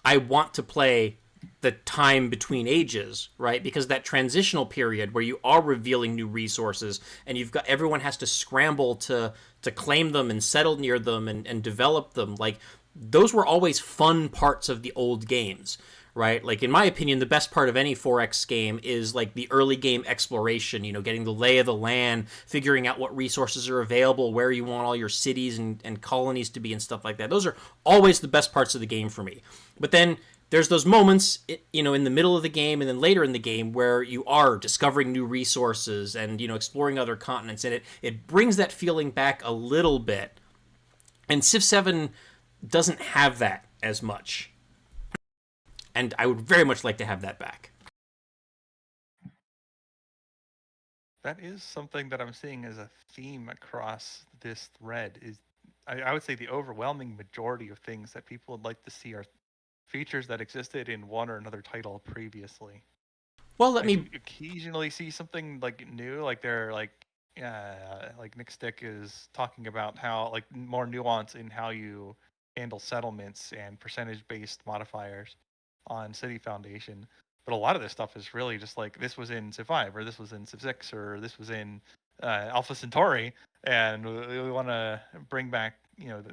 I want to play the time between ages, right? Because that transitional period where you are revealing new resources and everyone has to scramble to claim them and settle near them and develop them. Those were always fun parts of the old games, right? In my opinion, the best part of any 4X game is the early game exploration, getting the lay of the land, figuring out what resources are available, where you want all your cities and colonies to be and stuff like that. Those are always the best parts of the game for me. But then there's those moments, in the middle of the game and then later in the game where you are discovering new resources and, exploring other continents. And it brings that feeling back a little bit. And Civ 7 doesn't have that as much. And I would very much like to have that back. That is something that I'm seeing as a theme across this thread. I would say the overwhelming majority of things that people would like to see are features that existed in one or another title previously. Well, I do occasionally see something like new, like they're like Nick Stick is talking about how like more nuance in how you handle settlements and percentage-based modifiers on City Foundation. But a lot of this stuff is really just like this was in Civ 5 or this was in Civ 6 or this was in Alpha Centauri, and we want to bring back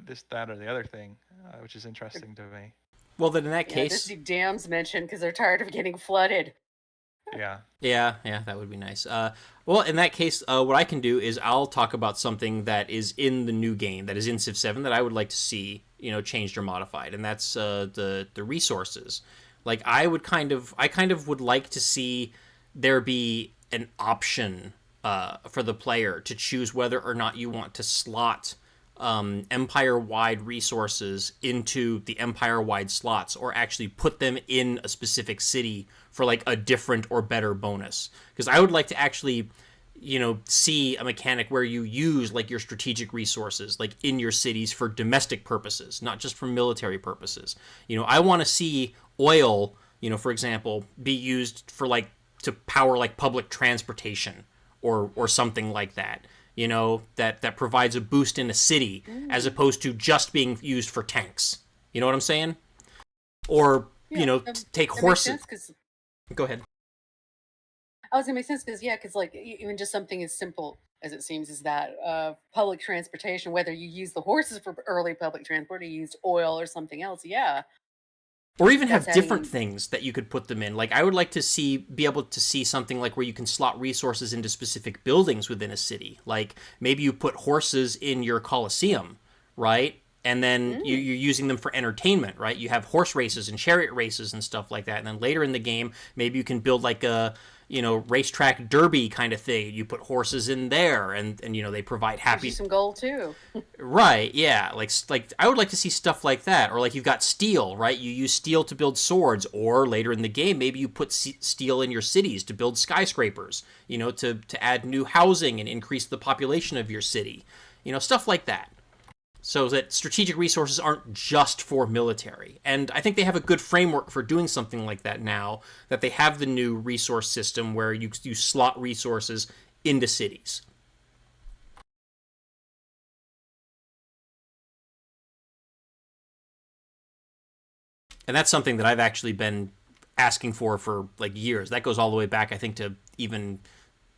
this, that, or the other thing, which is interesting to me. Well, then in that case, just do dams mentioned because they're tired of getting flooded. Yeah, that would be nice. Well, in that case, what I can do is I'll talk about something that is in the new game, that is in Civ 7, that I would like to see, changed or modified, and that's the resources. Like I kind of would like to see there be an option for the player to choose whether or not you want to slot empire-wide resources into the empire-wide slots, or actually put them in a specific city for like a different or better bonus. Because I would like to actually, see a mechanic where you use like your strategic resources like in your cities for domestic purposes, not just for military purposes. I want to see oil, for example, be used for like to power like public transportation or something like that. That provides a boost in a city as opposed to just being used for tanks. You know what I'm saying? Or, take horses. Go ahead. I was going to make sense because, like, even just something as simple as it seems is that public transportation, whether you use the horses for early public transport or you used oil or something else, Or even have different things that you could put them in. Like, I would like to be able to see something like where you can slot resources into specific buildings within a city. Like, maybe you put horses in your Colosseum, right? And then you're using them for entertainment, right? You have horse races and chariot races and stuff like that. And then later in the game, maybe you can build like a, racetrack derby kind of thing. You put horses in there, and they provide happy. Some gold too. Right? Yeah. Like I would like to see stuff like that, or like you've got steel, right? You use steel to build swords, or later in the game, maybe you put steel in your cities to build skyscrapers. To add new housing and increase the population of your city. Stuff like that. So that strategic resources aren't just for military. And I think they have a good framework for doing something like that now, that they have the new resource system where you slot resources into cities. And that's something that I've actually been asking for like years. That goes all the way back, I think, to even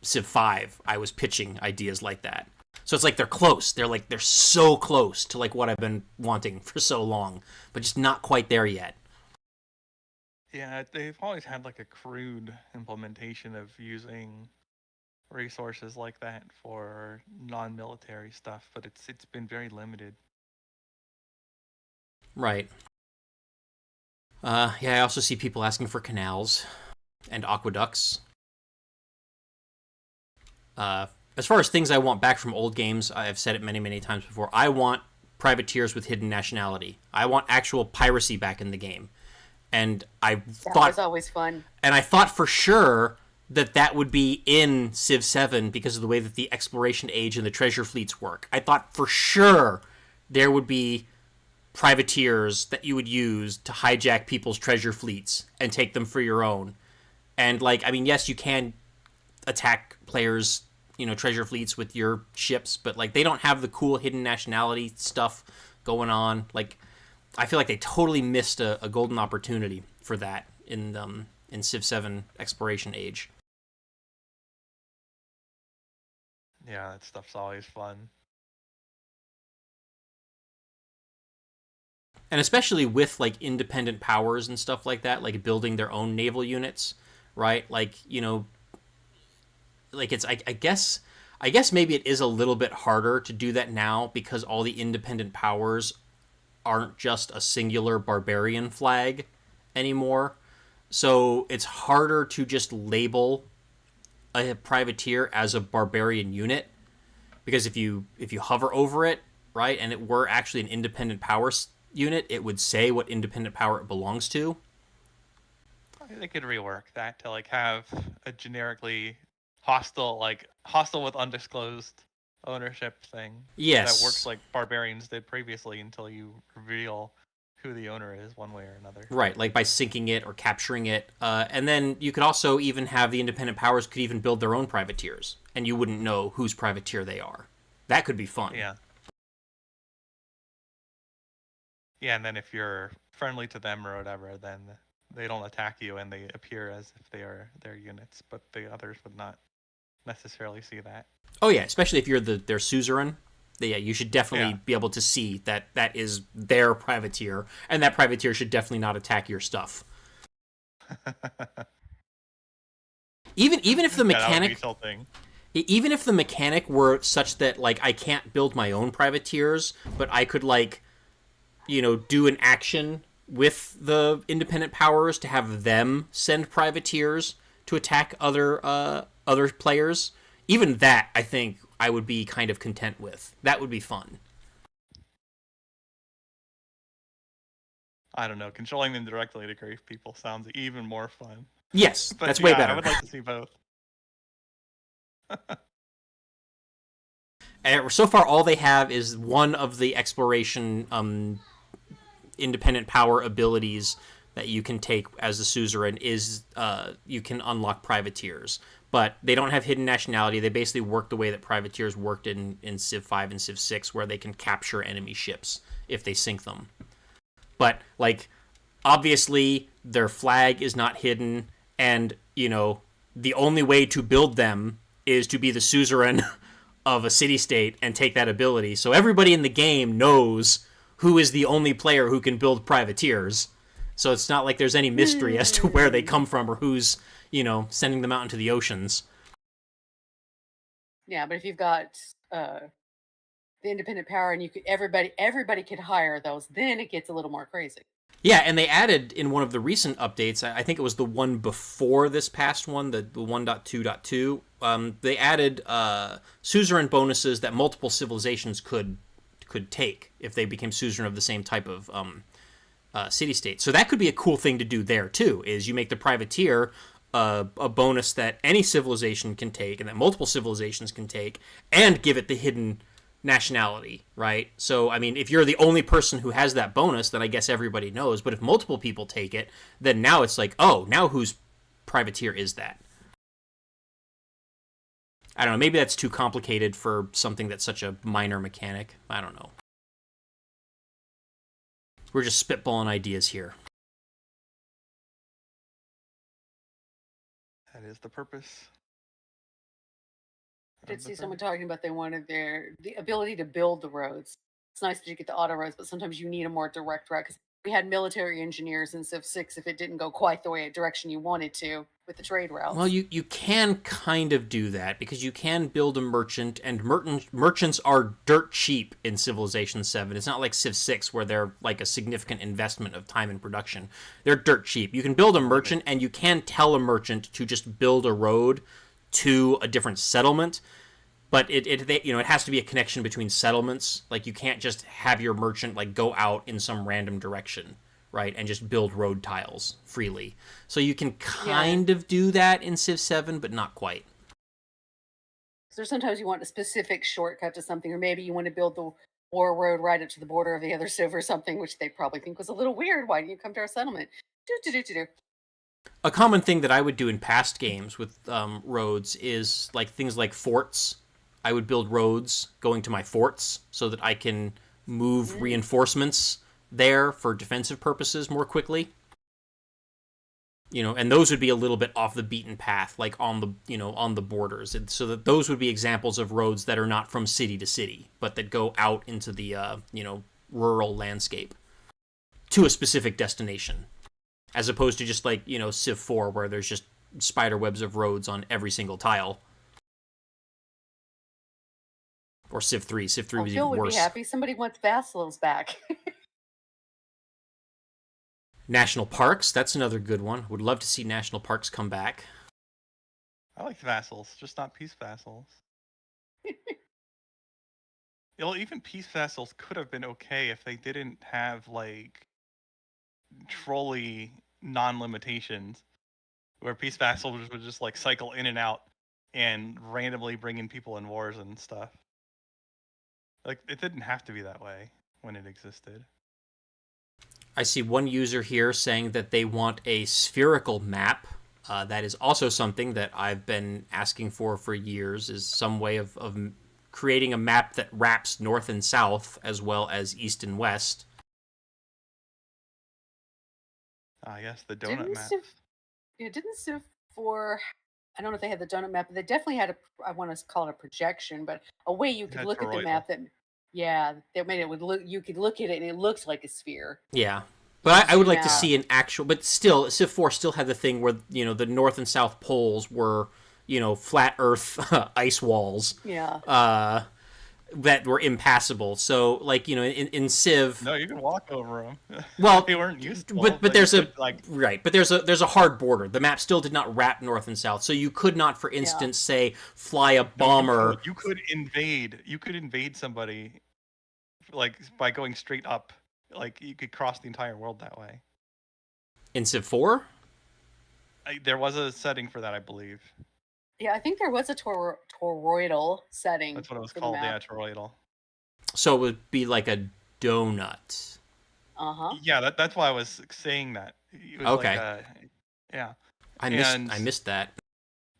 Civ 5. I was pitching ideas like that. So it's like they're close. They're so close to like what I've been wanting for so long, but just not quite there yet. Yeah, they've always had like a crude implementation of using resources like that for non-military stuff, but it's been very limited. Right. I also see people asking for canals and aqueducts. As far as things I want back from old games, I've said it many, many times before. I want privateers with hidden nationality. I want actual piracy back in the game. And that was always fun. And I thought for sure that would be in Civ 7 because of the way that the exploration age and the treasure fleets work. I thought for sure there would be privateers that you would use to hijack people's treasure fleets and take them for your own. And yes, you can attack players' treasure fleets with your ships, but like they don't have the cool hidden nationality stuff going on. Like, I feel like they totally missed a golden opportunity for that in Civ 7 exploration age. Yeah, that stuff's always fun. And especially with like independent powers and stuff like that, like building their own naval units, right? Like, like it's I guess maybe it is a little bit harder to do that now because all the independent powers aren't just a singular barbarian flag anymore. So it's harder to just label a privateer as a barbarian unit, because if you hover over it, right, and it were actually an independent power unit, it would say what independent power it belongs to. They could rework that to like have a generically hostile with undisclosed ownership thing. Yes. That works like barbarians did previously until you reveal who the owner is one way or another. Right, like by sinking it or capturing it. And then you could also even have the independent powers could even build their own privateers, and you wouldn't know whose privateer they are. That could be fun. Yeah. Yeah, and then if you're friendly to them or whatever, then they don't attack you and they appear as if they are their units, but the others would not necessarily see that. Oh yeah, especially if you're their suzerain. Yeah, you should definitely be able to see that that is their privateer, and that privateer should definitely not attack your stuff. Even if the mechanic, even if the mechanic were such that like I can't build my own privateers, but I could like, do an action with the independent powers to have them send privateers to attack other players. Even that, I think, I would be kind of content with. That would be fun. I don't know. Controlling them directly to grave people sounds even more fun. Yes, but that's way better. I would like to see both. And so far, all they have is one of the exploration independent power abilities that you can take as a suzerain is you can unlock privateers. But they don't have hidden nationality. They basically work the way that privateers worked in Civ 5 and Civ 6, where they can capture enemy ships if they sink them. But, like, obviously, their flag is not hidden, and, the only way to build them is to be the suzerain of a city-state and take that ability. So everybody in the game knows who is the only player who can build privateers. So it's not like there's any mystery as to where they come from or who's, sending them out into the oceans. Yeah, but if you've got the independent power and you could everybody could hire those, then it gets a little more crazy. Yeah, and they added in one of the recent updates, I think it was the one before this past one, the 1.2.2, they added suzerain bonuses that multiple civilizations could take if they became suzerain of the same type of city-state. So that could be a cool thing to do there, too, is you make the privateer a bonus that any civilization can take and that multiple civilizations can take, and give it the hidden nationality, right? So, I mean, if you're the only person who has that bonus, then I guess everybody knows. But if multiple people take it, then now it's like, oh, now whose privateer is that? I don't know. Maybe that's too complicated for something that's such a minor mechanic. I don't know. We're just spitballing ideas here. That is the purpose. I did see someone talking about they wanted the ability to build the roads. It's nice that you get the auto roads, but sometimes you need a more direct route, because we had military engineers in Civ 6 if it didn't go quite the way direction you wanted to with the trade routes. Well, you can kind of do that because you can build a merchant, and merchants are dirt cheap in Civilization 7. It's not like Civ 6 where they're like a significant investment of time and production. They're dirt cheap. You can build a merchant, and you can tell a merchant to just build a road to a different settlement. But it has to be a connection between settlements. Like, you can't just have your merchant like go out in some random direction, right, and just build road tiles freely. So you can kind of do that in Civ 7, but not quite. So sometimes you want a specific shortcut to something, or maybe you want to build the war road right up to the border of the other civ or something, which they probably think was a little weird. Why didn't you come to our settlement? Do. A common thing that I would do in past games with roads is like things like forts. I would build roads going to my forts so that I can move reinforcements there for defensive purposes more quickly. And those would be a little bit off the beaten path, like on the borders. And so that those would be examples of roads that are not from city to city, but that go out into the, rural landscape to a specific destination, as opposed to just like, Civ 4, where there's just spider webs of roads on every single tile. Or Civ 3. Civ 3 was even worse. Phil would be happy. Somebody wants vassals back. National parks, that's another good one. Would love to see national parks come back. I like vassals, just not peace vassals. Even peace vassals could have been okay if they didn't have like trolley non-limitations, where peace vassals would just like cycle in and out and randomly bring in people in wars and stuff. Like it didn't have to be that way when it existed. I see one user here saying that they want a spherical map. That is also something that I've been asking for years, is some way of creating a map that wraps north and south as well as east and west. Yes, the donut map. Didn't Civ 4, I don't know if they had the donut map, but they definitely had I want to call it a projection, but a way you could look at the map that made it you could look at it and it looks like a sphere. Yeah. But I would like to see an actual, but still, Civ 4 still had the thing where, the north and south poles were, flat earth ice walls. Yeah. That were impassable. So, like, in Civ, no, you can walk over them. Well, they weren't useful. But there's there's a hard border. The map still did not wrap north and south, so you could not, for instance, say fly a bomber. You could invade somebody, like by going straight up. Like you could cross the entire world that way. In Civ 4? There was a setting for that, I believe. Yeah, I think there was a toroidal setting. That's what it was called, yeah, toroidal. So it would be like a donut. Uh-huh. Yeah, that's why I was saying that. It was okay. Like yeah. I missed that.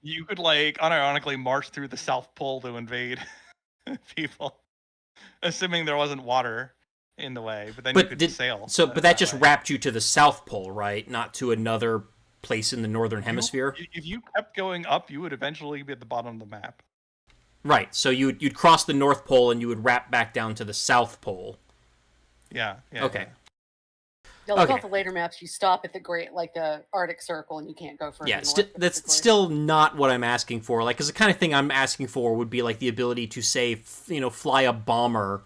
You could, like, unironically march through the South Pole to invade people, assuming there wasn't water in the way, but then you could sail. But that just wrapped you to the South Pole, right? Not to another place in the northern hemisphere. If you kept going up, you would eventually be at the bottom of the map. Right. So you'd cross the North Pole and you would wrap back down to the South Pole. Yeah. Okay. Yeah, like all the later maps, you stop at the Arctic Circle, and you can't go further. Yeah, that's still not what I'm asking for. Like, because the kind of thing I'm asking for would be like the ability to say, fly a bomber,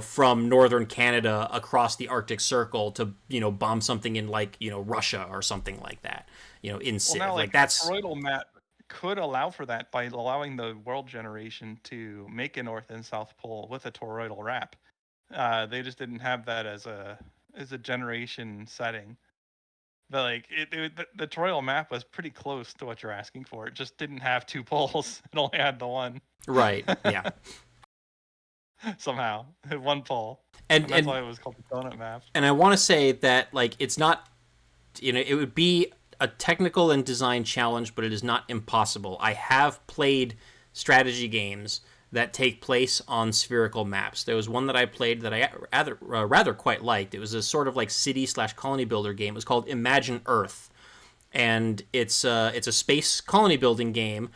from northern Canada across the Arctic Circle to, bomb something in like, Russia or something like that. In Civ. Well, now, like that's the toroidal map could allow for that by allowing the world generation to make a north and south pole with a toroidal wrap. They just didn't have that as a generation setting. But like the toroidal map was pretty close to what you're asking for. It just didn't have two poles. It only had the one. Right. Yeah. Somehow, one pole, and that's why it was called the donut map. And I want to say that like it's not, it would be a technical and design challenge, but it is not impossible. I have played strategy games that take place on spherical maps. There was one that I played that I rather quite liked. It was a sort of like city/colony builder game. It was called Imagine Earth, and it's a space colony building game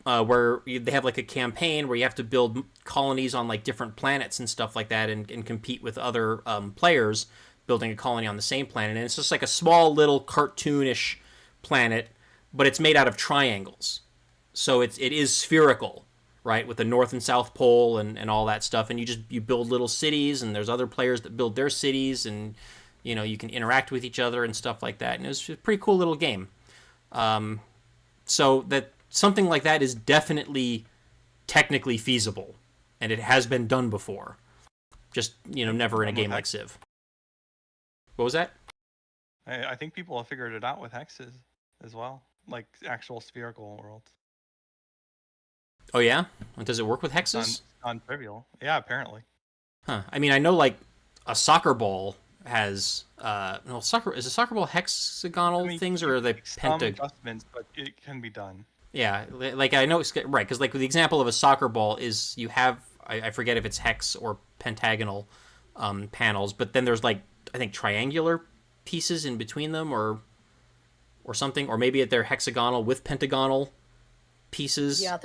where they have like a campaign where you have to build colonies on like different planets and stuff like that, and compete with other players building a colony on the same planet. And it's just like a small little cartoonish planet, but it's made out of triangles, so it is spherical, right, with the north and south pole and all that stuff. And you build little cities, and there's other players that build their cities, and you can interact with each other and stuff like that. And it was a pretty cool little game. So that something like that is definitely technically feasible, and it has been done before, just never in a game like Civ. What was that? I think people have figured it out with hexes as well, like actual spherical worlds. Oh yeah? Does it work with hexes? Non-trivial. Yeah, apparently. Huh. I mean, I know like a soccer ball has is a soccer ball hexagonal things, or are they some adjustments, but it can be done. Yeah, like I know it's right, because like the example of a soccer ball is you have I forget if it's hex or pentagonal panels, but then there's like I think triangular pieces in between them, or something, or maybe they're hexagonal with pentagonal pieces. Yeah,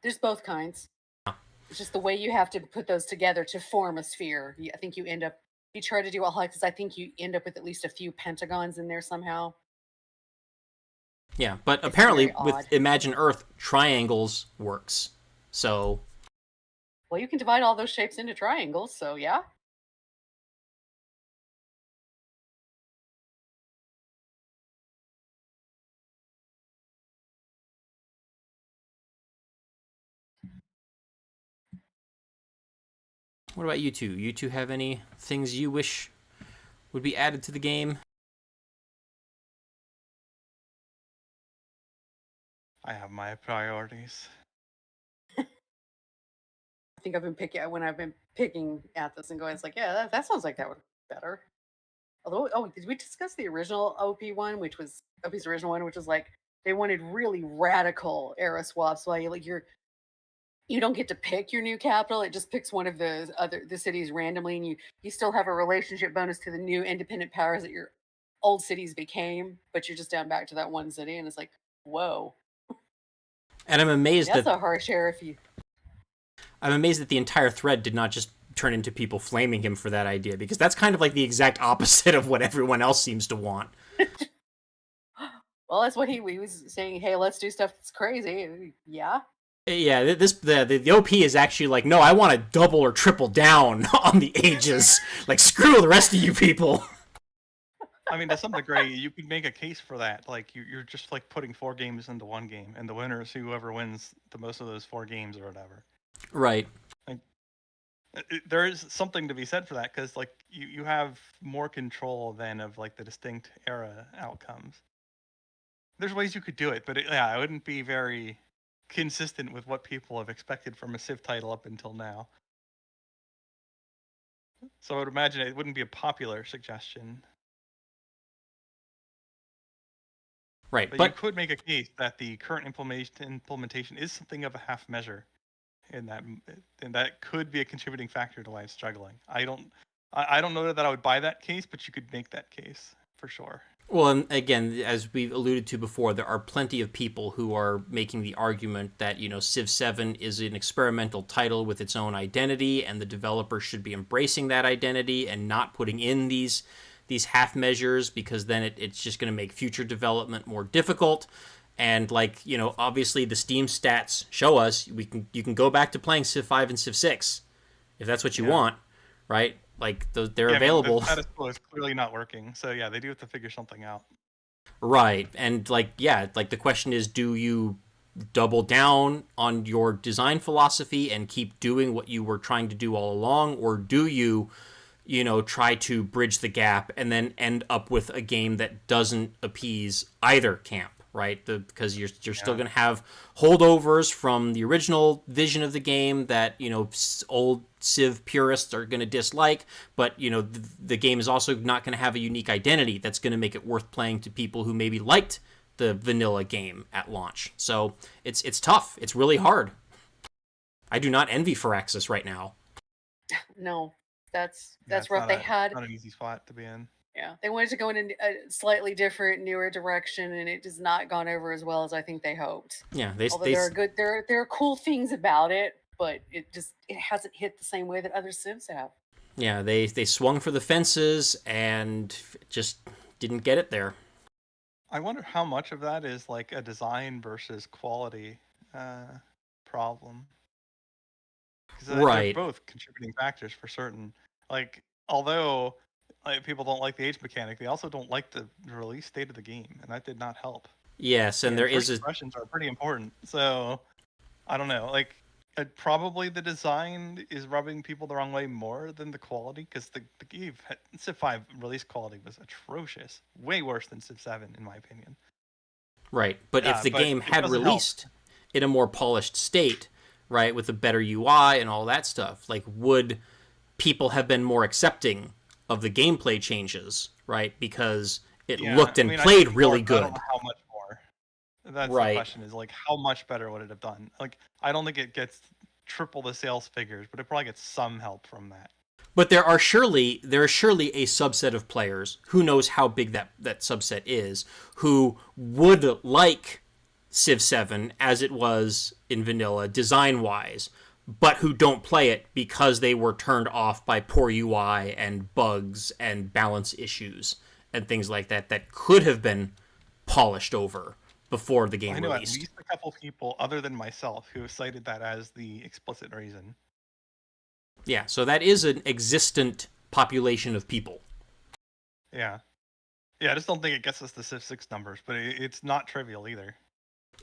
there's both kinds. Yeah. It's just the way you have to put those together to form a sphere. I think you end up, if you try to do all hexes, I think you end up with at least a few pentagons in there somehow. Yeah, but apparently with Imagine Earth, triangles works. So, well, you can divide all those shapes into triangles, so yeah. What about you two? You two have any things you wish would be added to the game? I have my priorities. I think I've been picking at this and going, it's like, yeah, that sounds like that would be better. Although, did we discuss the original OP one, which was OP's original one, which was like they wanted really radical era swaps, while you don't get to pick your new capital; it just picks one of the cities randomly, and you still have a relationship bonus to the new independent powers that your old cities became, but you're just down back to that one city, and it's like, whoa, And I'm amazed that's that a harsh error. If you the entire thread did not just turn into people flaming him for that idea, because that's kind of like the exact opposite of what everyone else seems to want. well, that's what he was saying. Hey, let's do stuff that's crazy. Yeah. Yeah, the OP is actually like, no, I want to double or triple down on the ages. Like, screw the rest of you people. I mean, to some degree, you could make a case for that. Like, you're just like putting 4 games into one game, and the winner is whoever wins the most of those 4 games or whatever. Right. Like, there is something to be said for that, because like you have more control than of like the distinct era outcomes. There's ways you could do it, but it wouldn't be very consistent with what people have expected from a Civ title up until now. So I would imagine it wouldn't be a popular suggestion. Right, But but you could make a case that the current implementation is something of a half measure, and that could be a contributing factor to why it's struggling. I don't know that I would buy that case, but you could make that case for sure. well, and again, as we've alluded to before, there are plenty of people who are making the argument that, Civ 7 is an experimental title with its own identity, and the developer should be embracing that identity and not putting in these half measures, because then it's just going to make future development more difficult. And obviously the Steam stats show us you can go back to playing Civ 5 and Civ 6 if that's what you want, right? Like they're available. The status quo is clearly not working, so yeah, they do have to figure something out. Right, and the question is, do you double down on your design philosophy and keep doing what you were trying to do all along, or do you try to bridge the gap and then end up with a game that doesn't appease either camp, right? Because you're still going to have holdovers from the original vision of the game that old Civ purists are going to dislike, but the game is also not going to have a unique identity that's going to make it worth playing to people who maybe liked the vanilla game at launch. So it's tough. It's really hard. I do not envy Firaxis right now. No, that's rough. They had not an easy spot to be in. Yeah, they wanted to go in a slightly different, newer direction, and it has not gone over as well as I think they hoped. Yeah, there are cool things about it, but it hasn't hit the same way that other Civs have. Yeah, they swung for the fences and just didn't get it there. I wonder how much of that is like a design versus quality problem. Because right. They're both contributing factors for certain. Like, although people don't like the age mechanic, they also don't like the release date of the game, and that did not help. Yes, and there is impressions are pretty important. So I don't know. Like, probably the design is rubbing people the wrong way more than the quality, because the game Civ 5 release quality was atrocious, way worse than Civ 7 in my opinion. Right, but if the game had released in a more polished state, right, with a better UI and all that stuff, like, would people have been more accepting of the gameplay changes, right? Because it looked and played really good. I don't know how much more. That's the question, is like, how much better would it have done? Like, I don't think it gets triple the sales figures, but it probably gets some help from that. But there is surely a subset of players, who knows how big that subset is, who would like Civ 7 as it was in vanilla, design-wise, but who don't play it because they were turned off by poor UI and bugs and balance issues and things like that that could have been polished over before the game released. I know at least a couple people, other than myself, who cited that as the explicit reason. Yeah, so that is an existent population of people. Yeah. Yeah, I just don't think it gets us the Civ 6 numbers, but it's not trivial either.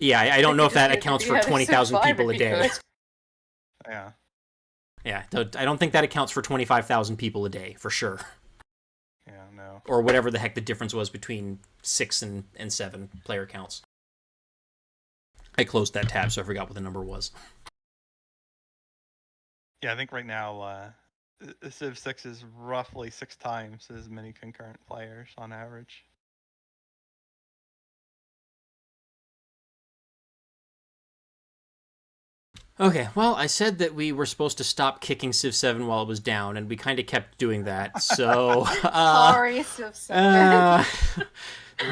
Yeah, I don't know if that accounts for 20,000 people a day. Yeah. Yeah, I don't think that accounts for 25,000 people a day, for sure. Yeah, no. Or whatever the heck the difference was between 6 and 7 player counts. I closed that tab, so I forgot what the number was. Yeah, I think right now Civ 6 is roughly 6 times as many concurrent players on average. Okay, well, I said that we were supposed to stop kicking Civ 7 while it was down, and we kind of kept doing that, so... Sorry, Civ 7.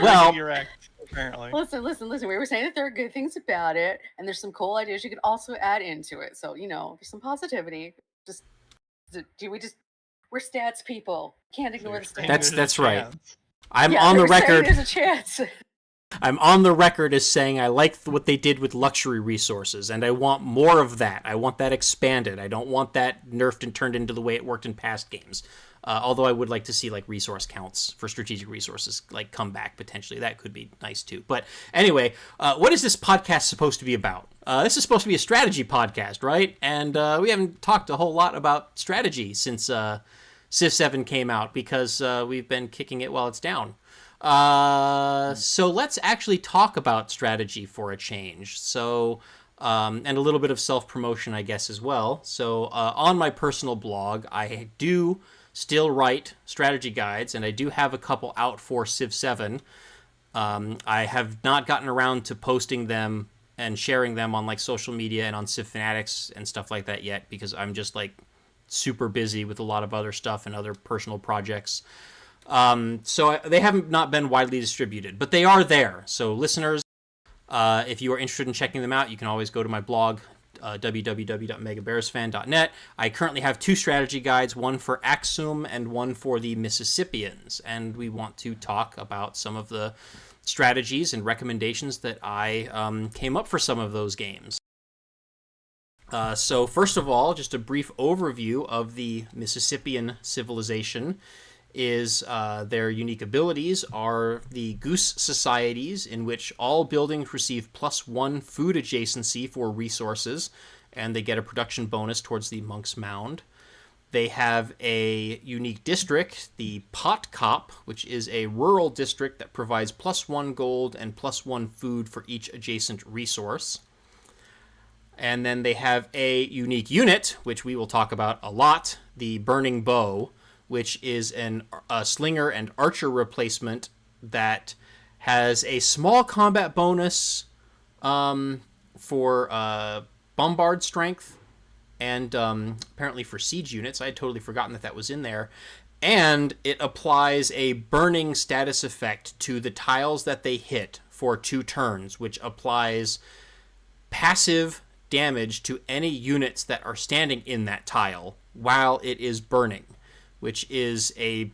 Well... You're right, apparently. Listen. We were saying that there are good things about it, and there's some cool ideas you could also add into it. So, there's some positivity. We're stats people. Can't ignore the stats. That's right. I'm on the record. There's a chance. I'm on the record as saying I like what they did with luxury resources, and I want more of that. I want that expanded. I don't want that nerfed and turned into the way it worked in past games. Although I would like to see resource counts for strategic resources come back potentially. That could be nice too. But anyway, what is this podcast supposed to be about? This is supposed to be a strategy podcast, right? And we haven't talked a whole lot about strategy since Civ 7 came out because we've been kicking it while it's down. So let's actually talk about strategy for a change. So, and a little bit of self-promotion, I guess, as well. So, on my personal blog, I do still write strategy guides, and I do have a couple out for Civ 7. I have not gotten around to posting them and sharing them on social media and on Civ Fanatics and stuff like that yet, because I'm just super busy with a lot of other stuff and other personal projects. So they haven't not been widely distributed, but they are there. So listeners, if you are interested in checking them out, you can always go to my blog, www.megabearsfan.net. I currently have 2 strategy guides, one for Axum and one for the Mississippians, and we want to talk about some of the strategies and recommendations that I came up for some of those games. So first of all, just a brief overview of the Mississippian civilization is their unique abilities are the Goose Societies, in which all buildings receive +1 food adjacency for resources, and they get a production bonus towards the Monk's Mound. They have a unique district, the Pot Cop, which is a rural district that provides +1 gold and +1 food for each adjacent resource. And then they have a unique unit, which we will talk about a lot, the Burning Bow, which is a slinger and archer replacement that has a small combat bonus for bombard strength and apparently for siege units. I had totally forgotten that was in there. And it applies a burning status effect to the tiles that they hit for 2 turns, which applies passive damage to any units that are standing in that tile while it is burning, which is a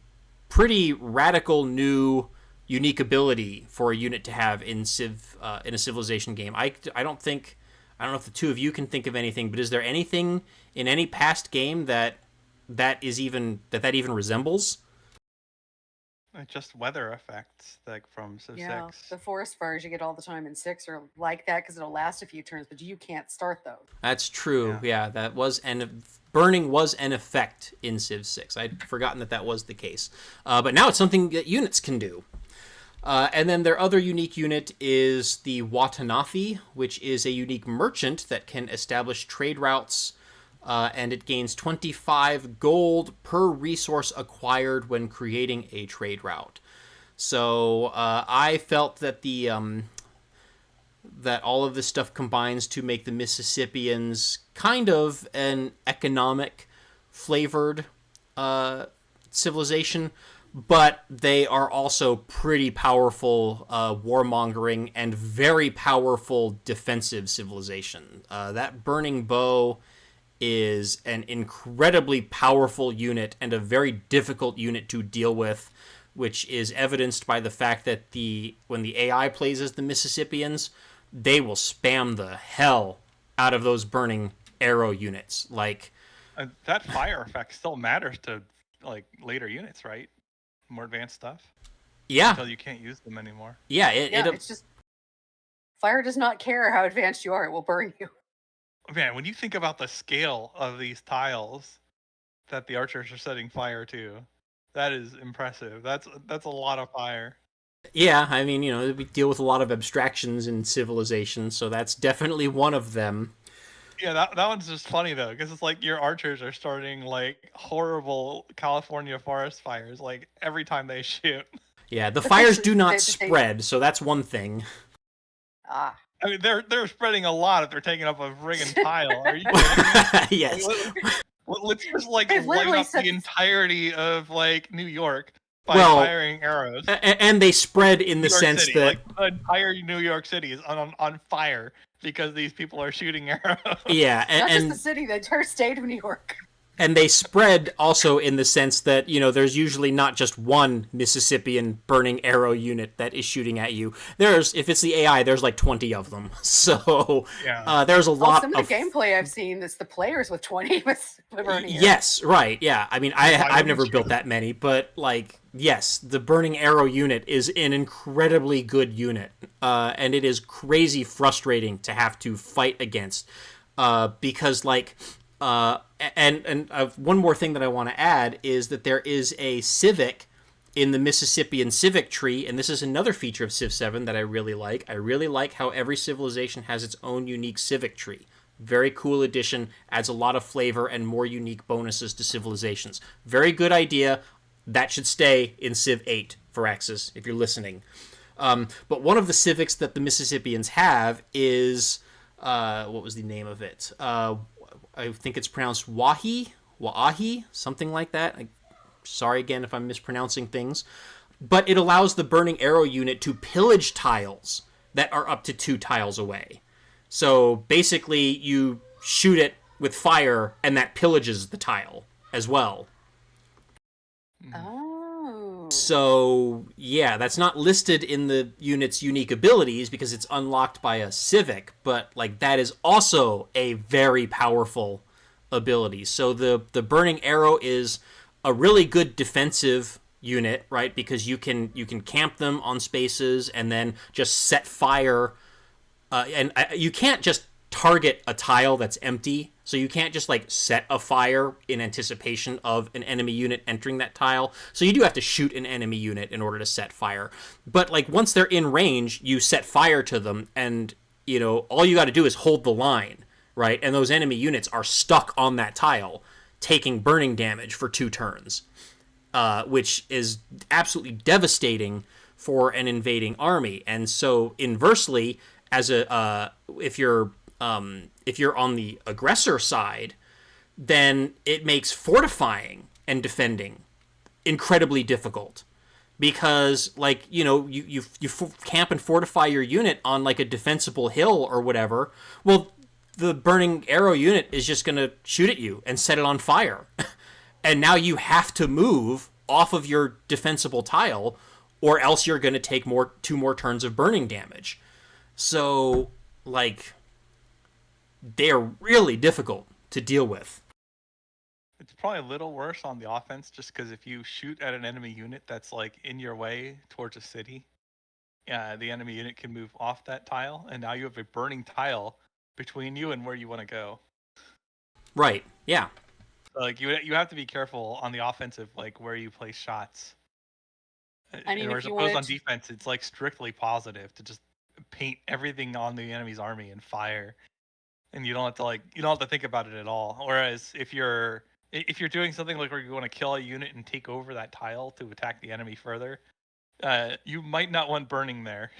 pretty radical new unique ability for a unit to have in a civilization game. I don't know if the two of you can think of anything, but is there anything in any past game that even resembles? Just weather effects from Civ 6. The forest fires you get all the time in 6 are like that because it'll last a few turns, but you can't start those. That's true. Yeah, that was burning was an effect in Civ 6. I'd forgotten that was the case. But now it's something that units can do. And then their other unique unit is the Watanabe, which is a unique merchant that can establish trade routes, and it gains 25 gold per resource acquired when creating a trade route. So I felt that that all of this stuff combines to make the Mississippians kind of an economic flavored civilization, but they are also pretty powerful warmongering and very powerful defensive civilization. That Burning Bow is an incredibly powerful unit and a very difficult unit to deal with, which is evidenced by the fact that when the AI plays as the Mississippians, they will spam the hell out of those burning arrow units. That fire effect still matters to later units, right? More advanced stuff. Yeah. Until you can't use them anymore. Yeah, it's just fire does not care how advanced you are; it will burn you. Man, when you think about the scale of these tiles that the archers are setting fire to, that is impressive. That's a lot of fire. Yeah, I mean, we deal with a lot of abstractions in Civilization, so that's definitely one of them. Yeah, that one's just funny though, because it's like your archers are starting like horrible California forest fires like every time they shoot. Yeah, the But fires do not they- spread, so that's one thing. Ah. I mean, they're spreading a lot if they're taking up a friggin' tile. Are you kidding me? Yes. Let's just like They've light literally up said- the entirety of like New York by Well, firing arrows. And they spread in the New York sense City, that like the entire New York City is on fire because these people are shooting arrows. yeah, Not just and the city, the entire state of New York. and they spread also in the sense that there's usually not just one Mississippian burning arrow unit that is shooting at you. If it's the AI, there's like 20 of them. So Yeah. there's a lot Some of the gameplay I've seen is the players with 20 with burning arrows. Yes, right, yeah. I mean, I've never would built that many, but like, yes, the burning arrow unit is an incredibly good unit, and it is crazy frustrating to have to fight against, because like, and one more thing that I want to add is that there is a civic in the Mississippian civic tree, and this is another feature of Civ 7 that I really like. I really like how every civilization has its own unique civic tree. Very cool addition, adds a lot of flavor and more unique bonuses to civilizations. Very good idea. That should stay in Civ 8 for Axis, if you're listening. But one of the civics that the Mississippians have is, what was the name of it? I think it's pronounced Wa'ahi, something like that. Sorry again if I'm mispronouncing things. But it allows the burning arrow unit to pillage tiles that are up to 2 tiles away. So basically, you shoot it with fire, and that pillages the tile as well. Oh. So, yeah, that's not listed in the unit's unique abilities because it's unlocked by a civic, but like that is also a very powerful ability. So the burning arrow is a really good defensive unit, right? Because you can camp them on spaces and then just set fire. And you can't just target a tile that's empty, so you can't just like set a fire in anticipation of an enemy unit entering that tile. So you do have to shoot an enemy unit in order to set fire. But like once they're in range, you set fire to them, and all you got to do is hold the line, right? And those enemy units are stuck on that tile, taking burning damage for 2 turns, which is absolutely devastating for an invading army. And so inversely, as if you're on the aggressor side, then it makes fortifying and defending incredibly difficult, because like you camp and fortify your unit on like a defensible hill or whatever. Well, the burning arrow unit is just going to shoot at you and set it on fire. And now you have to move off of your defensible tile, or else you're going to take 2 more turns of burning damage. So, like, they're really difficult to deal with. It's probably a little worse on the offense, just because if you shoot at an enemy unit that's like in your way towards a city, the enemy unit can move off that tile, and now you have a burning tile between you and where you want to go. Right. Yeah. So, like you have to be careful on the offensive, like where you place shots. I mean, whereas if you opposed wanted on to- defense, it's like strictly positive to just paint everything on the enemy's army in fire, and you don't have to think about it at all. Whereas if you're doing something like where you want to kill a unit and take over that tile to attack the enemy further, you might not want burning there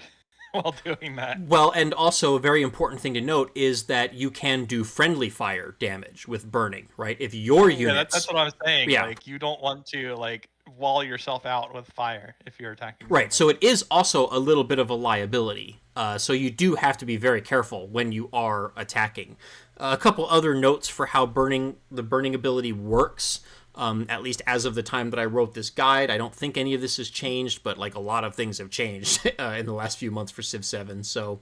while doing that. Well, and also a very important thing to note is that you can do friendly fire damage with burning, right? If your units... Yeah, that's what I'm saying. Yeah. Like, you don't want to like wall yourself out with fire if you're attacking. Right, so it is also a little bit of a liability. So you do have to be very careful when you are attacking. A couple other notes for how the burning ability works. At least as of the time that I wrote this guide. I don't think any of this has changed, but like a lot of things have changed in the last few months for Civ 7. So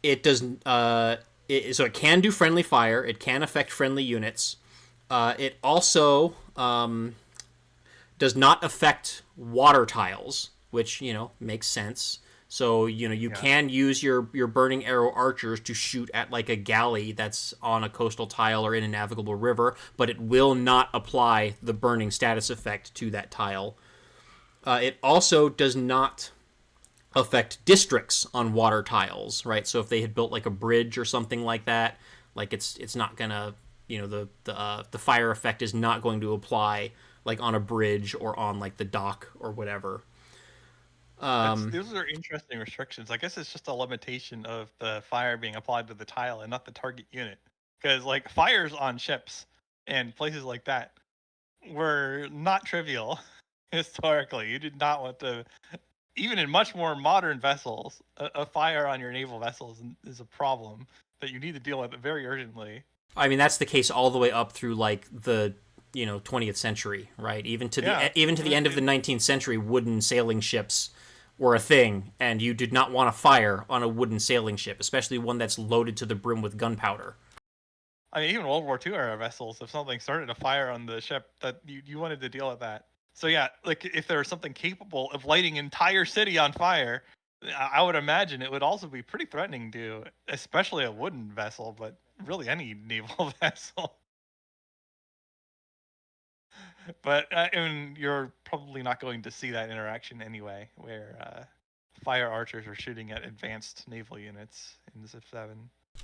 it does. So it can do friendly fire. It can affect friendly units. It also does not affect water tiles, which makes sense. So, you can use your burning arrow archers to shoot at like a galley that's on a coastal tile or in a navigable river, but it will not apply the burning status effect to that tile. It also does not affect districts on water tiles, right? So if they had built like a bridge or something like that, like it's not gonna, the fire effect is not going to apply like on a bridge or on like the dock or whatever. Those are interesting restrictions. I guess it's just a limitation of the fire being applied to the tile and not the target unit. Because like fires on ships and places like that were not trivial historically. You did not want to, even in much more modern vessels, a fire on your naval vessels is a problem that you need to deal with very urgently. I mean, that's the case all the way up through like the 20th century, right? Even to the end of the 19th century, wooden sailing ships were a thing, and you did not want to fire on a wooden sailing ship, especially one that's loaded to the brim with gunpowder. I mean, even World War II era vessels, if something started a fire on the ship, that you wanted to deal with that. So yeah, like if there was something capable of lighting an entire city on fire, I would imagine it would also be pretty threatening to, especially a wooden vessel, but really any naval vessel. But I mean, you're probably not going to see that interaction anyway, where fire archers are shooting at advanced naval units in Civ 7.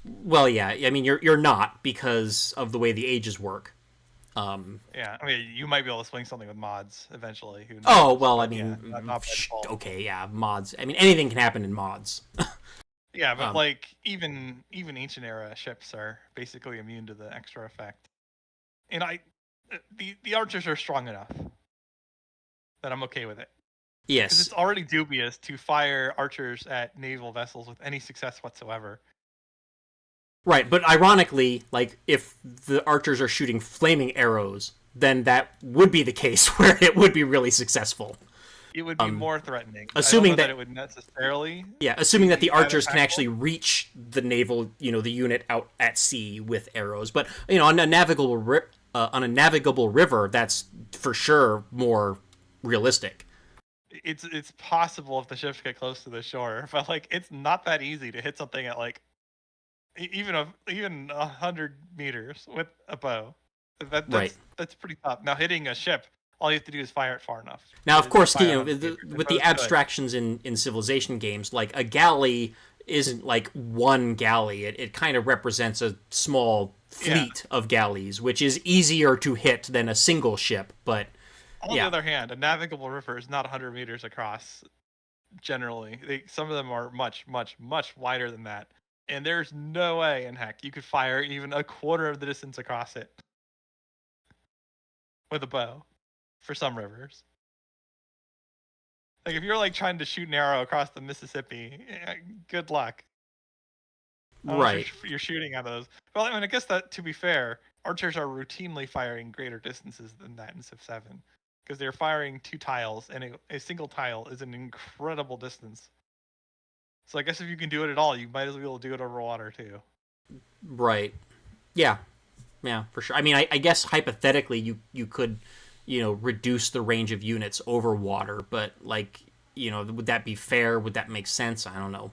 Well, yeah, I mean, you're not, because of the way the ages work. Yeah, I mean, you might be able to swing something with mods eventually. Who knows? Oh, well, I But mean, yeah, not by default. okay, yeah, mods. I mean, anything can happen in mods. Yeah, but like even ancient era ships are basically immune to the extra effect. And the archers are strong enough that I'm okay with it. Because Yes. it's already dubious to fire archers at naval vessels with any success whatsoever. Right, but ironically, like, if the archers are shooting flaming arrows, then that would be the case where it would be really successful. It would be more threatening. assuming I don't know that- it would necessarily. Yeah, assuming that the That archers can impactful? actually reach the naval, the unit out at sea with arrows. But on a navigable river, that's for sure more realistic. It's possible if the ships get close to the shore, but like it's not that easy to hit something at like even 100 meters with a bow. Right. That's pretty tough. Now hitting a ship, all you have to do is fire it far enough. Now, of course, Fire 100 meters. with the abstractions in Civilization games, like a galley isn't like one galley. It kind of represents a small fleet of galleys, which is easier to hit than a single ship. But On the other hand, a navigable river is not 100 meters across. Generally, some of them are much, much, much wider than that. And there's no way in heck you could fire even a quarter of the distance across it with a bow for some rivers. Like if you're like trying to shoot an arrow across the Mississippi, good luck. right, You're shooting at those. Well, I mean, I guess that to be fair, archers are routinely firing greater distances than that in Civ 7 because they're firing 2 tiles, and a single tile is an incredible distance. So I guess if you can do it at all, you might as well do it over water too. right, yeah, for sure. I mean, I guess hypothetically, you could, reduce the range of units over water, but like, would that be fair? Would that make sense? I don't know.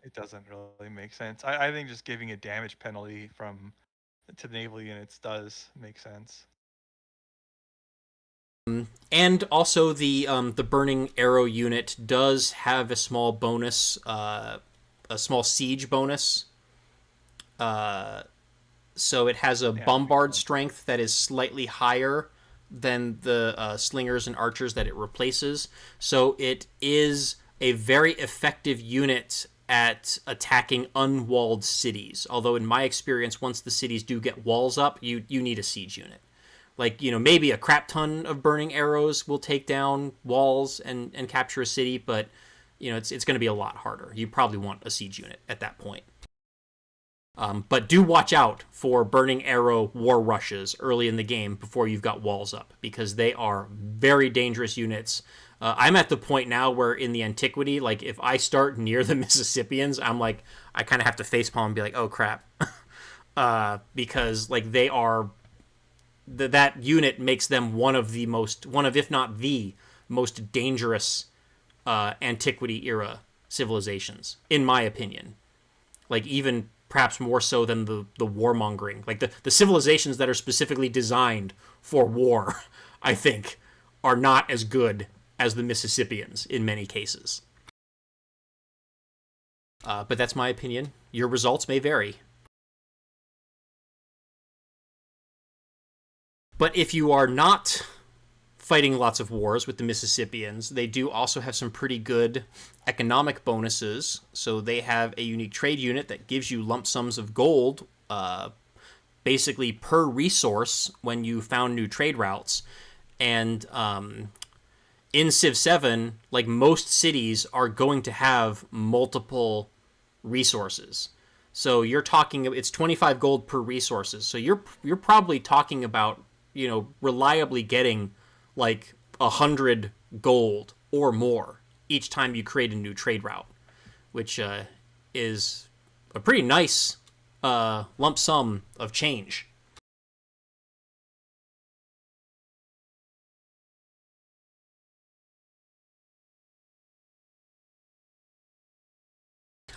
It doesn't really make sense. I think just giving a damage penalty to naval units does make sense. And also the burning arrow unit does have a small bonus, a small siege bonus. So it has a bombard strength that is slightly higher than the slingers and archers that it replaces. So it is a very effective unit at attacking unwalled cities. Although in my experience, once the cities do get walls up, you need a siege unit. Like, maybe a crap ton of burning arrows will take down walls and capture a city, but, it's going to be a lot harder. You probably want a siege unit at that point. But do watch out for burning arrow war rushes early in the game before you've got walls up, because they are very dangerous units. I'm at the point now where in the antiquity, like, if I start near the Mississippians, I'm like, I kind of have to facepalm and be like, oh, crap. Because, like, they are... that unit makes them one of, if not the most dangerous antiquity era civilizations, in my opinion. Like, even perhaps more so than the warmongering. Like, the civilizations that are specifically designed for war, I think, are not as good as the Mississippians in many cases. But that's my opinion. Your results may vary. But if you are not fighting lots of wars with the Mississippians, they do also have some pretty good economic bonuses. So they have a unique trade unit that gives you lump sums of gold, basically per resource when you found new trade routes. And in Civ 7, like, most cities are going to have multiple resources. So you're talking, it's 25 gold per resources. So you're probably talking about, reliably getting like 100 gold or more each time you create a new trade route, which is a pretty nice lump sum of change.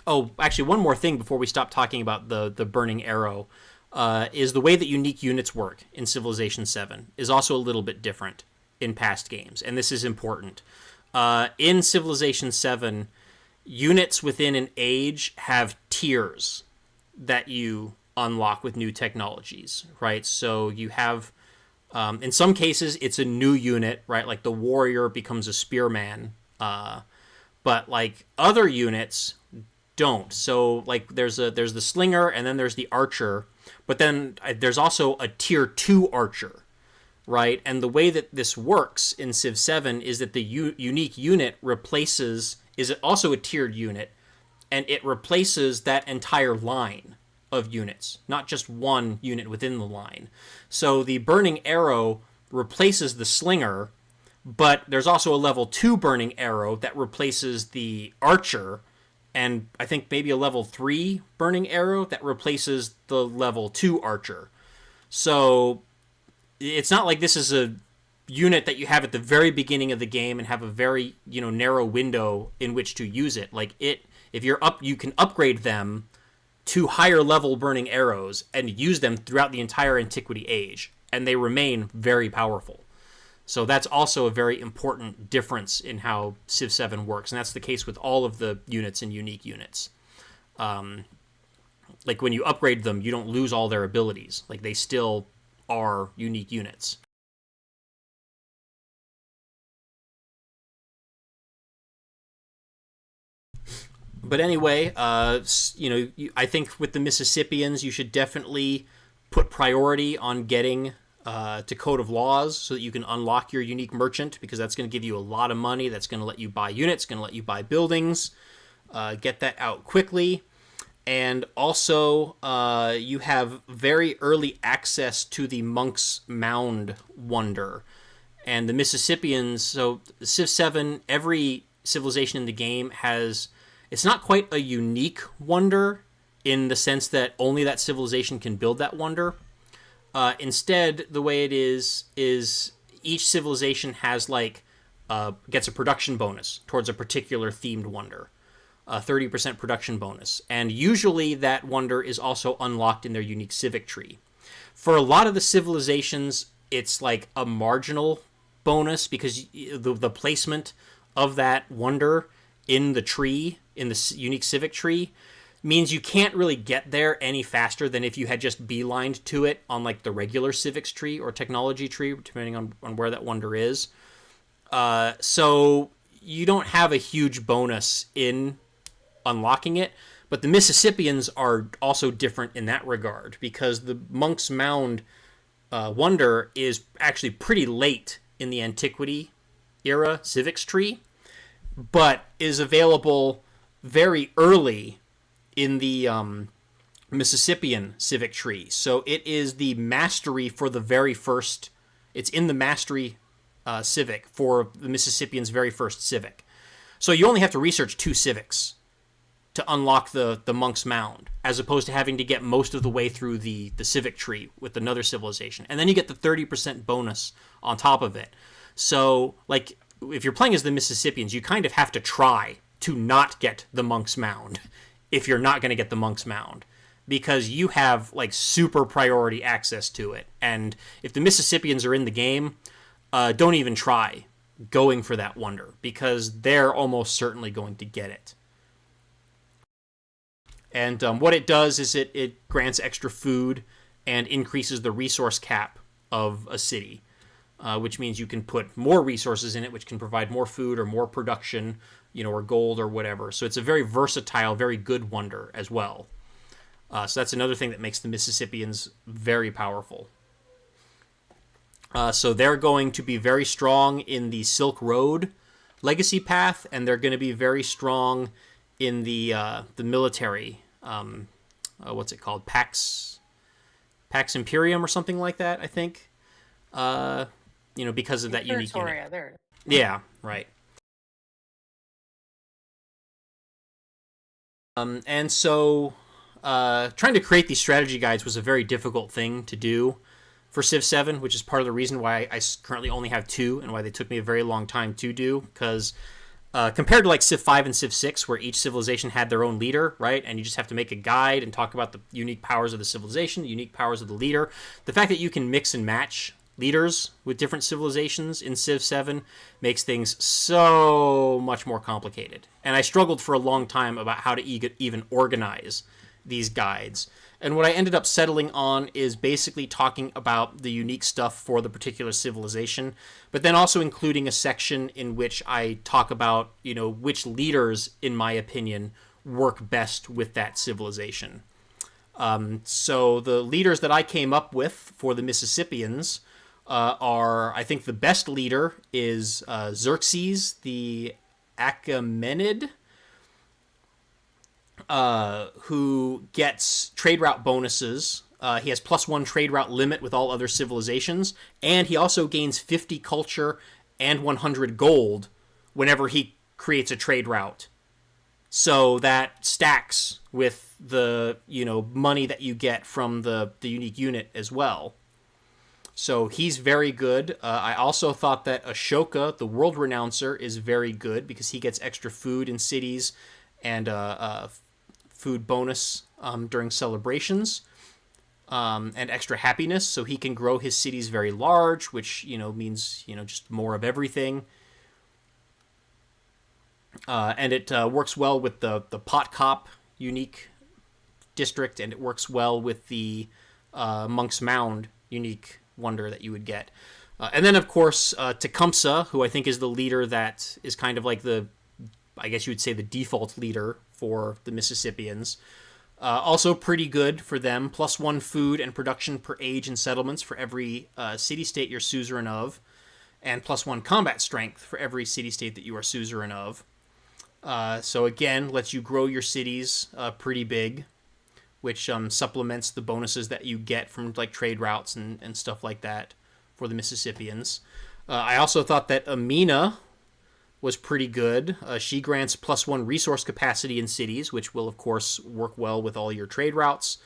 Oh, actually, one more thing before we stop talking about the burning arrow is the way that unique units work in Civilization 7 is also a little bit different in past games, and this is important. In Civilization 7, units within an age have tiers that you unlock with new technologies, right? So you have, in some cases, it's a new unit, right? Like the warrior becomes a spearman, but like other units don't. So like there's the slinger, and then there's the archer, but then there's also a tier 2 archer, right? And the way that this works in Civ 7 is that the unique unit is also a tiered unit, and it replaces that entire line of units, not just one unit within the line. So the burning arrow replaces the slinger, but there's also a level 2 burning arrow that replaces the archer, and I think maybe a level 3 burning arrow that replaces the level 2 archer. So it's not like this is a unit that you have at the very beginning of the game and have a very, narrow window in which to use it. Like, if you're up, you can upgrade them to higher level burning arrows and use them throughout the entire Antiquity Age, and they remain very powerful. So that's also a very important difference in how Civ 7 works, and that's the case with all of the units and unique units. Like, when you upgrade them, you don't lose all their abilities. Like, they still are unique units. But anyway, I think with the Mississippians, you should definitely put priority on getting to Code of Laws so that you can unlock your unique merchant, because that's going to give you a lot of money. That's going to let you buy units, going to let you buy buildings. Get that out quickly. And also, you have very early access to the Monk's Mound wonder. And the Mississippians, so Civ 7, every civilization in the game has, it's not quite a unique wonder in the sense that only that civilization can build that wonder. Instead, the way it is each civilization has gets a production bonus towards a particular themed wonder. A 30% production bonus. And usually that wonder is also unlocked in their unique civic tree. For a lot of the civilizations, it's like a marginal bonus because the placement of that wonder in the tree, in the unique civic tree, means you can't really get there any faster than if you had just beelined to it on like the regular civics tree or technology tree, depending on where that wonder is. So you don't have a huge bonus in unlocking it, but the Mississippians are also different in that regard because the Monk's Mound wonder is actually pretty late in the Antiquity era civics tree, but is available very early in the Mississippian civic tree. So it is the mastery for the very first, it's in the mastery civic for the Mississippians' very first civic. So you only have to research 2 civics to unlock the Monk's Mound, as opposed to having to get most of the way through the civic tree with another civilization. And then you get the 30% bonus on top of it. So, like, if you're playing as the Mississippians, you kind of have to try to not get the Monk's Mound if you're not going to get the Monk's Mound, because you have like super priority access to it. And if the Mississippians are in the game, don't even try going for that wonder, because they're almost certainly going to get it. And what it does is it grants extra food and increases the resource cap of a city, which means you can put more resources in it, which can provide more food or more production, or gold or whatever. So it's a very versatile, very good wonder as well. So that's another thing that makes the Mississippians very powerful. So they're going to be very strong in the Silk Road legacy path, and they're going to be very strong in the military. What's it called? Pax Imperium or something like that, I think. Because of that unique unit. There. Yeah, right. And so trying to create these strategy guides was a very difficult thing to do for Civ 7, which is part of the reason why I currently only have 2 and why they took me a very long time to do, because compared to like Civ 5 and Civ 6, where each civilization had their own leader, right? And you just have to make a guide and talk about the unique powers of the civilization, the unique powers of the leader. The fact that you can mix and match leaders with different civilizations in Civ 7 makes things so much more complicated. And I struggled for a long time about how to even organize these guides. And what I ended up settling on is basically talking about the unique stuff for the particular civilization, but then also including a section in which I talk about, which leaders, in my opinion, work best with that civilization. So the leaders that I came up with for the Mississippians are, I think the best leader is Xerxes the Achaemenid, who gets trade route bonuses. He has +1 trade route limit with all other civilizations, and he also gains 50 culture and 100 gold whenever he creates a trade route. So that stacks with the money that you get from the unique unit as well. So he's very good. I also thought that Ashoka, the world renouncer, is very good because he gets extra food in cities and food bonus during celebrations, and extra happiness, so he can grow his cities very large, which means just more of everything. And it works well with the Pot Cop unique district, and it works well with the Monk's Mound unique wonder that you would get. And then, of course, Tecumseh, who I think is the leader that is kind of like I guess you would say the default leader for the Mississippians. Also pretty good for them. +1 food and production per age and settlements for every city-state you're suzerain of, and +1 combat strength for every city-state that you are suzerain of. So again, lets you grow your cities pretty big, which supplements the bonuses that you get from like trade routes and stuff like that for the Mississippians. I also thought that Amina was pretty good. She grants +1 resource capacity in cities, which will of course work well with all your trade routes,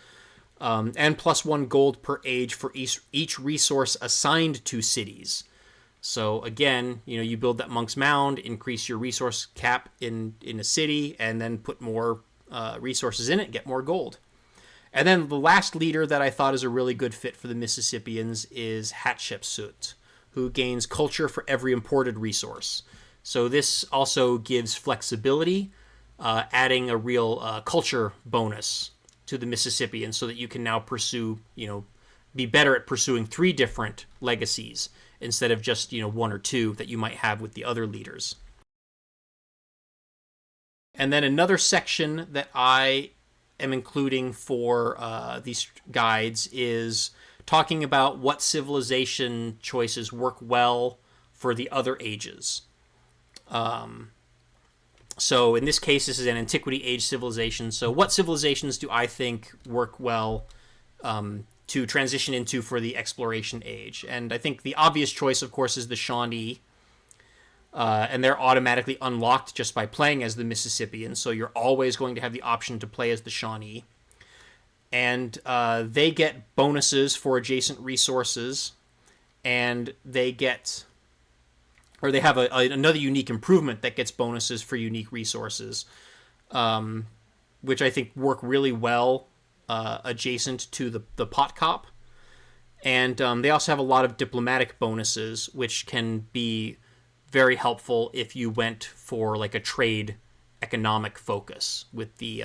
and +1 gold per age for each resource assigned to cities. So again, you build that Monk's Mound, increase your resource cap in a city, and then put more resources in it, get more gold. And then the last leader that I thought is a really good fit for the Mississippians is Hatshepsut, who gains culture for every imported resource. So this also gives flexibility, adding a real culture bonus to the Mississippians, so that you can now pursue, be better at pursuing 3 different legacies instead of just 1 or 2 that you might have with the other leaders. And then another section that I am including for these guides is talking about what civilization choices work well for the other ages. So in this case, this is an Antiquity Age civilization. So what civilizations do I think work well to transition into for the Exploration Age? And I think the obvious choice, of course, is the Shawnee. And they're automatically unlocked just by playing as the Mississippians. So you're always going to have the option to play as the Shawnee. And they get bonuses for adjacent resources. And they get or they have another unique improvement that gets bonuses for unique resources, which I think work really well adjacent to the pot cop. And they also have a lot of diplomatic bonuses, which can be very helpful if you went for like a trade economic focus with the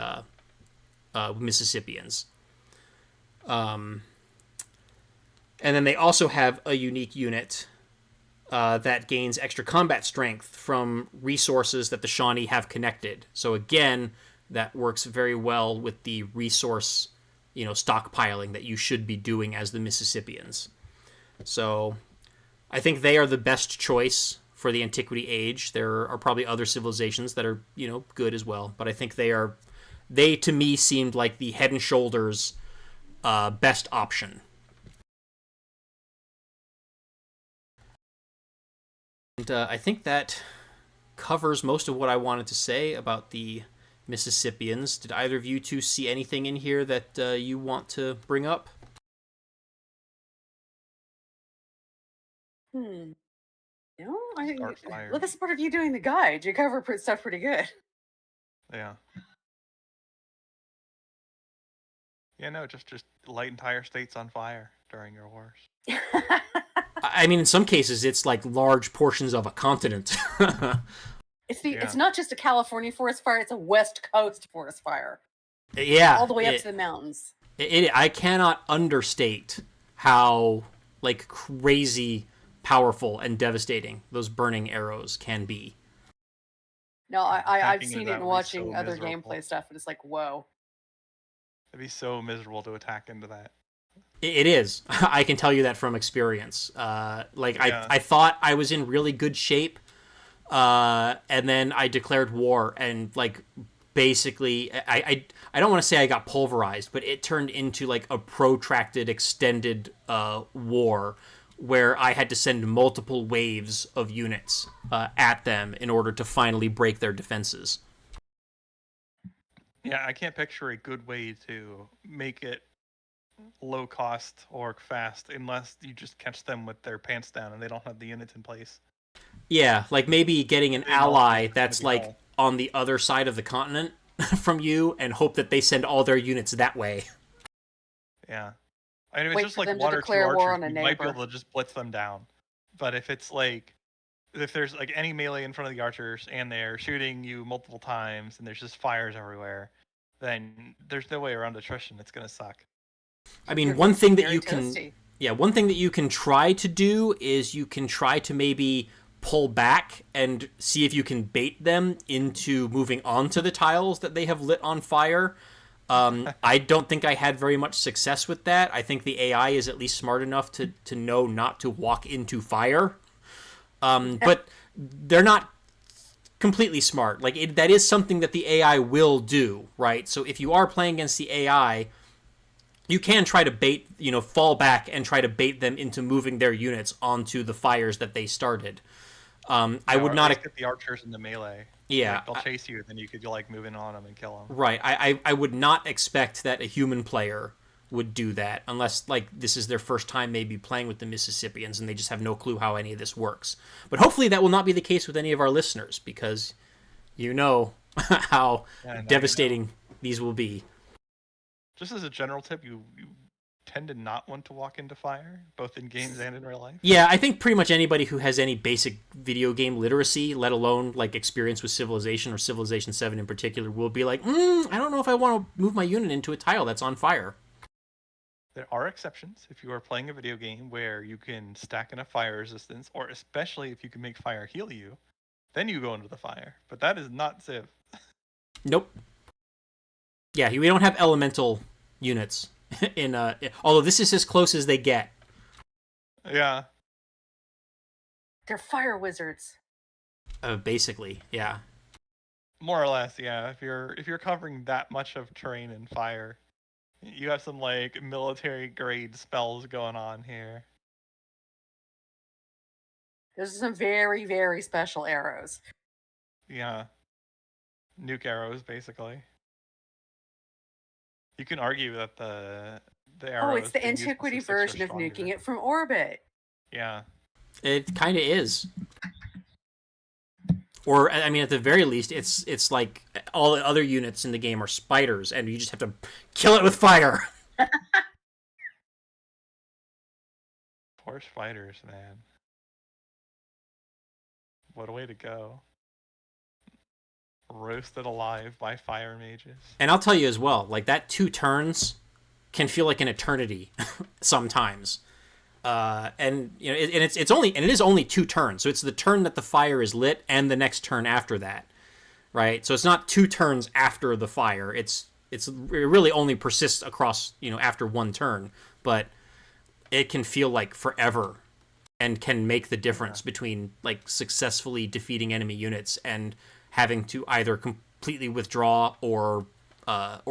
Mississippians. And then they also have a unique unit that gains extra combat strength from resources that the Shawnee have connected. So again, that works very well with the resource, stockpiling that you should be doing as the Mississippians. So I think they are the best choice for the Antiquity Age. There are probably other civilizations that are, good as well, but I think they to me seemed like the head and shoulders best option. And I think that covers most of what I wanted to say about the Mississippians. Did either of you two see anything in here that you want to bring up? No, Start fire. Well, this is part of you doing the guide. You cover stuff pretty good. Yeah. Yeah, no, just light entire states on fire during your wars. I mean, in some cases, it's like large portions of a continent. It's not just a California forest fire; it's a West Coast forest fire. Yeah, all the way up to the mountains. I cannot understate how like crazy powerful and devastating those burning arrows can be. No, I've seen it in watching other gameplay stuff, and it's like, whoa. It'd be so miserable to attack into that. It is. I can tell you that from experience. I thought I was in really good shape, and then I declared war, and like basically, I don't want to say I got pulverized, but it turned into like a protracted, extended war where I had to send multiple waves of units at them in order to finally break their defenses. Yeah, I can't picture a good way to make it low cost or fast unless you just catch them with their pants down and they don't have the units in place. Yeah, like maybe getting an ally that's like on the other side of the continent from you and hope that they send all their units that way. Yeah. I mean, if it's just like one or two archers, you might be able to just blitz them down. But if it's like, if there's like any melee in front of the archers and they're shooting you multiple times and there's just fires everywhere, then there's no way around attrition. It's going to suck. I mean, one thing that you can try to do is you can try to maybe pull back and see if you can bait them into moving onto the tiles that they have lit on fire. I don't think I had very much success with that. I think the AI is at least smart enough to know not to walk into fire. But they're not completely smart. Like that is something that the AI will do, right? So if you are playing against the AI, you can try to bait, fall back and try to bait them into moving their units onto the fires that they started. I would not get the archers in the melee. Yeah, like, they'll chase you, then you could like move in on them and kill them. Right. I would not expect that a human player would do that unless like this is their first time maybe playing with the Mississippians and they just have no clue how any of this works. But hopefully that will not be the case with any of our listeners because how devastating these will be. Just as a general tip, you tend to not want to walk into fire, both in games and in real life. Yeah, I think pretty much anybody who has any basic video game literacy, let alone like experience with Civilization or Civilization 7 in particular, will be like, I don't know if I want to move my unit into a tile that's on fire. There are exceptions if you are playing a video game where you can stack enough fire resistance, or especially if you can make fire heal you, then you go into the fire. But that is not Civ. Nope. Yeah, we don't have elemental units in although this is as close as they get. Yeah. They're fire wizards. Basically, yeah. More or less, yeah. If you're covering that much of terrain in fire, you have some like military grade spells going on here. Those are some very, very special arrows. Yeah. Nuke arrows, basically. You can argue that the arrows... Oh, it's the Antiquity version of nuking it from orbit. Yeah. It kind of is. Or I mean, at the very least, it's like all the other units in the game are spiders, and you just have to kill it with fire. Poor spiders, man. What a way to go. Roasted alive by fire mages. And I'll tell you as well, like that 2 turns can feel like an eternity sometimes. And you know, it is only 2 turns. So it's the turn that the fire is lit and the next turn after that, right? So it's not 2 turns after the fire. It really only persists across, you know, after 1 turn, but it can feel like forever and can make the difference between like successfully defeating enemy units and having to either completely withdraw or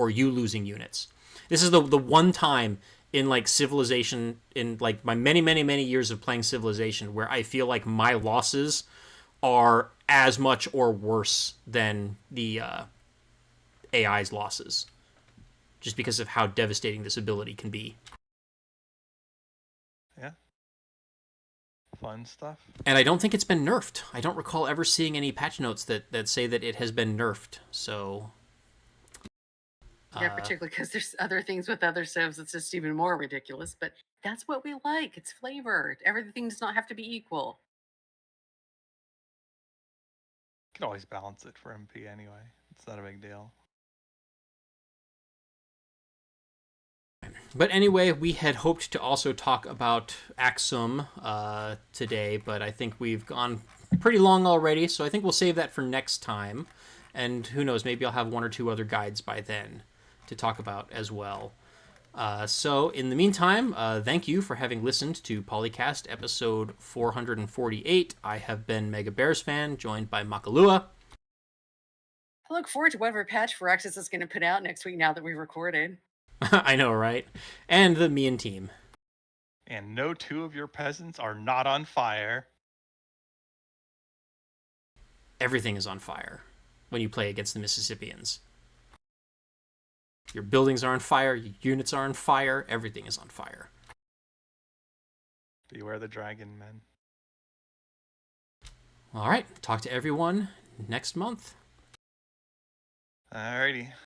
you losing units. This is the one time in like Civilization, in like my many years of playing Civilization, where I feel like my losses are as much or worse than the AI's losses, just because of how devastating this ability can be. Yeah. Fun stuff. And I don't think it's been nerfed. I don't recall ever seeing any patch notes that say that it has been nerfed. So Yeah, particularly because there's other things with other civs that's just even more ridiculous. But that's what we like. It's flavored. Everything does not have to be equal. You can always balance it for MP anyway. It's not a big deal. But anyway, we had hoped to also talk about Axum today, but I think we've gone pretty long already, so I think we'll save that for next time. And who knows, maybe I'll have 1 or 2 other guides by then to talk about as well. So in the meantime, thank you for having listened to PolyCast episode 448. I have been Mega Bears fan, joined by Makalua. I look forward to whatever patch Firaxis is going to put out next week now that we've recorded. I know, right? And the Mian team. And no 2 of your peasants are not on fire. Everything is on fire when you play against the Mississippians. Your buildings are on fire, your units are on fire, everything is on fire. Beware the dragon, men. All right, talk to everyone next month. Alrighty.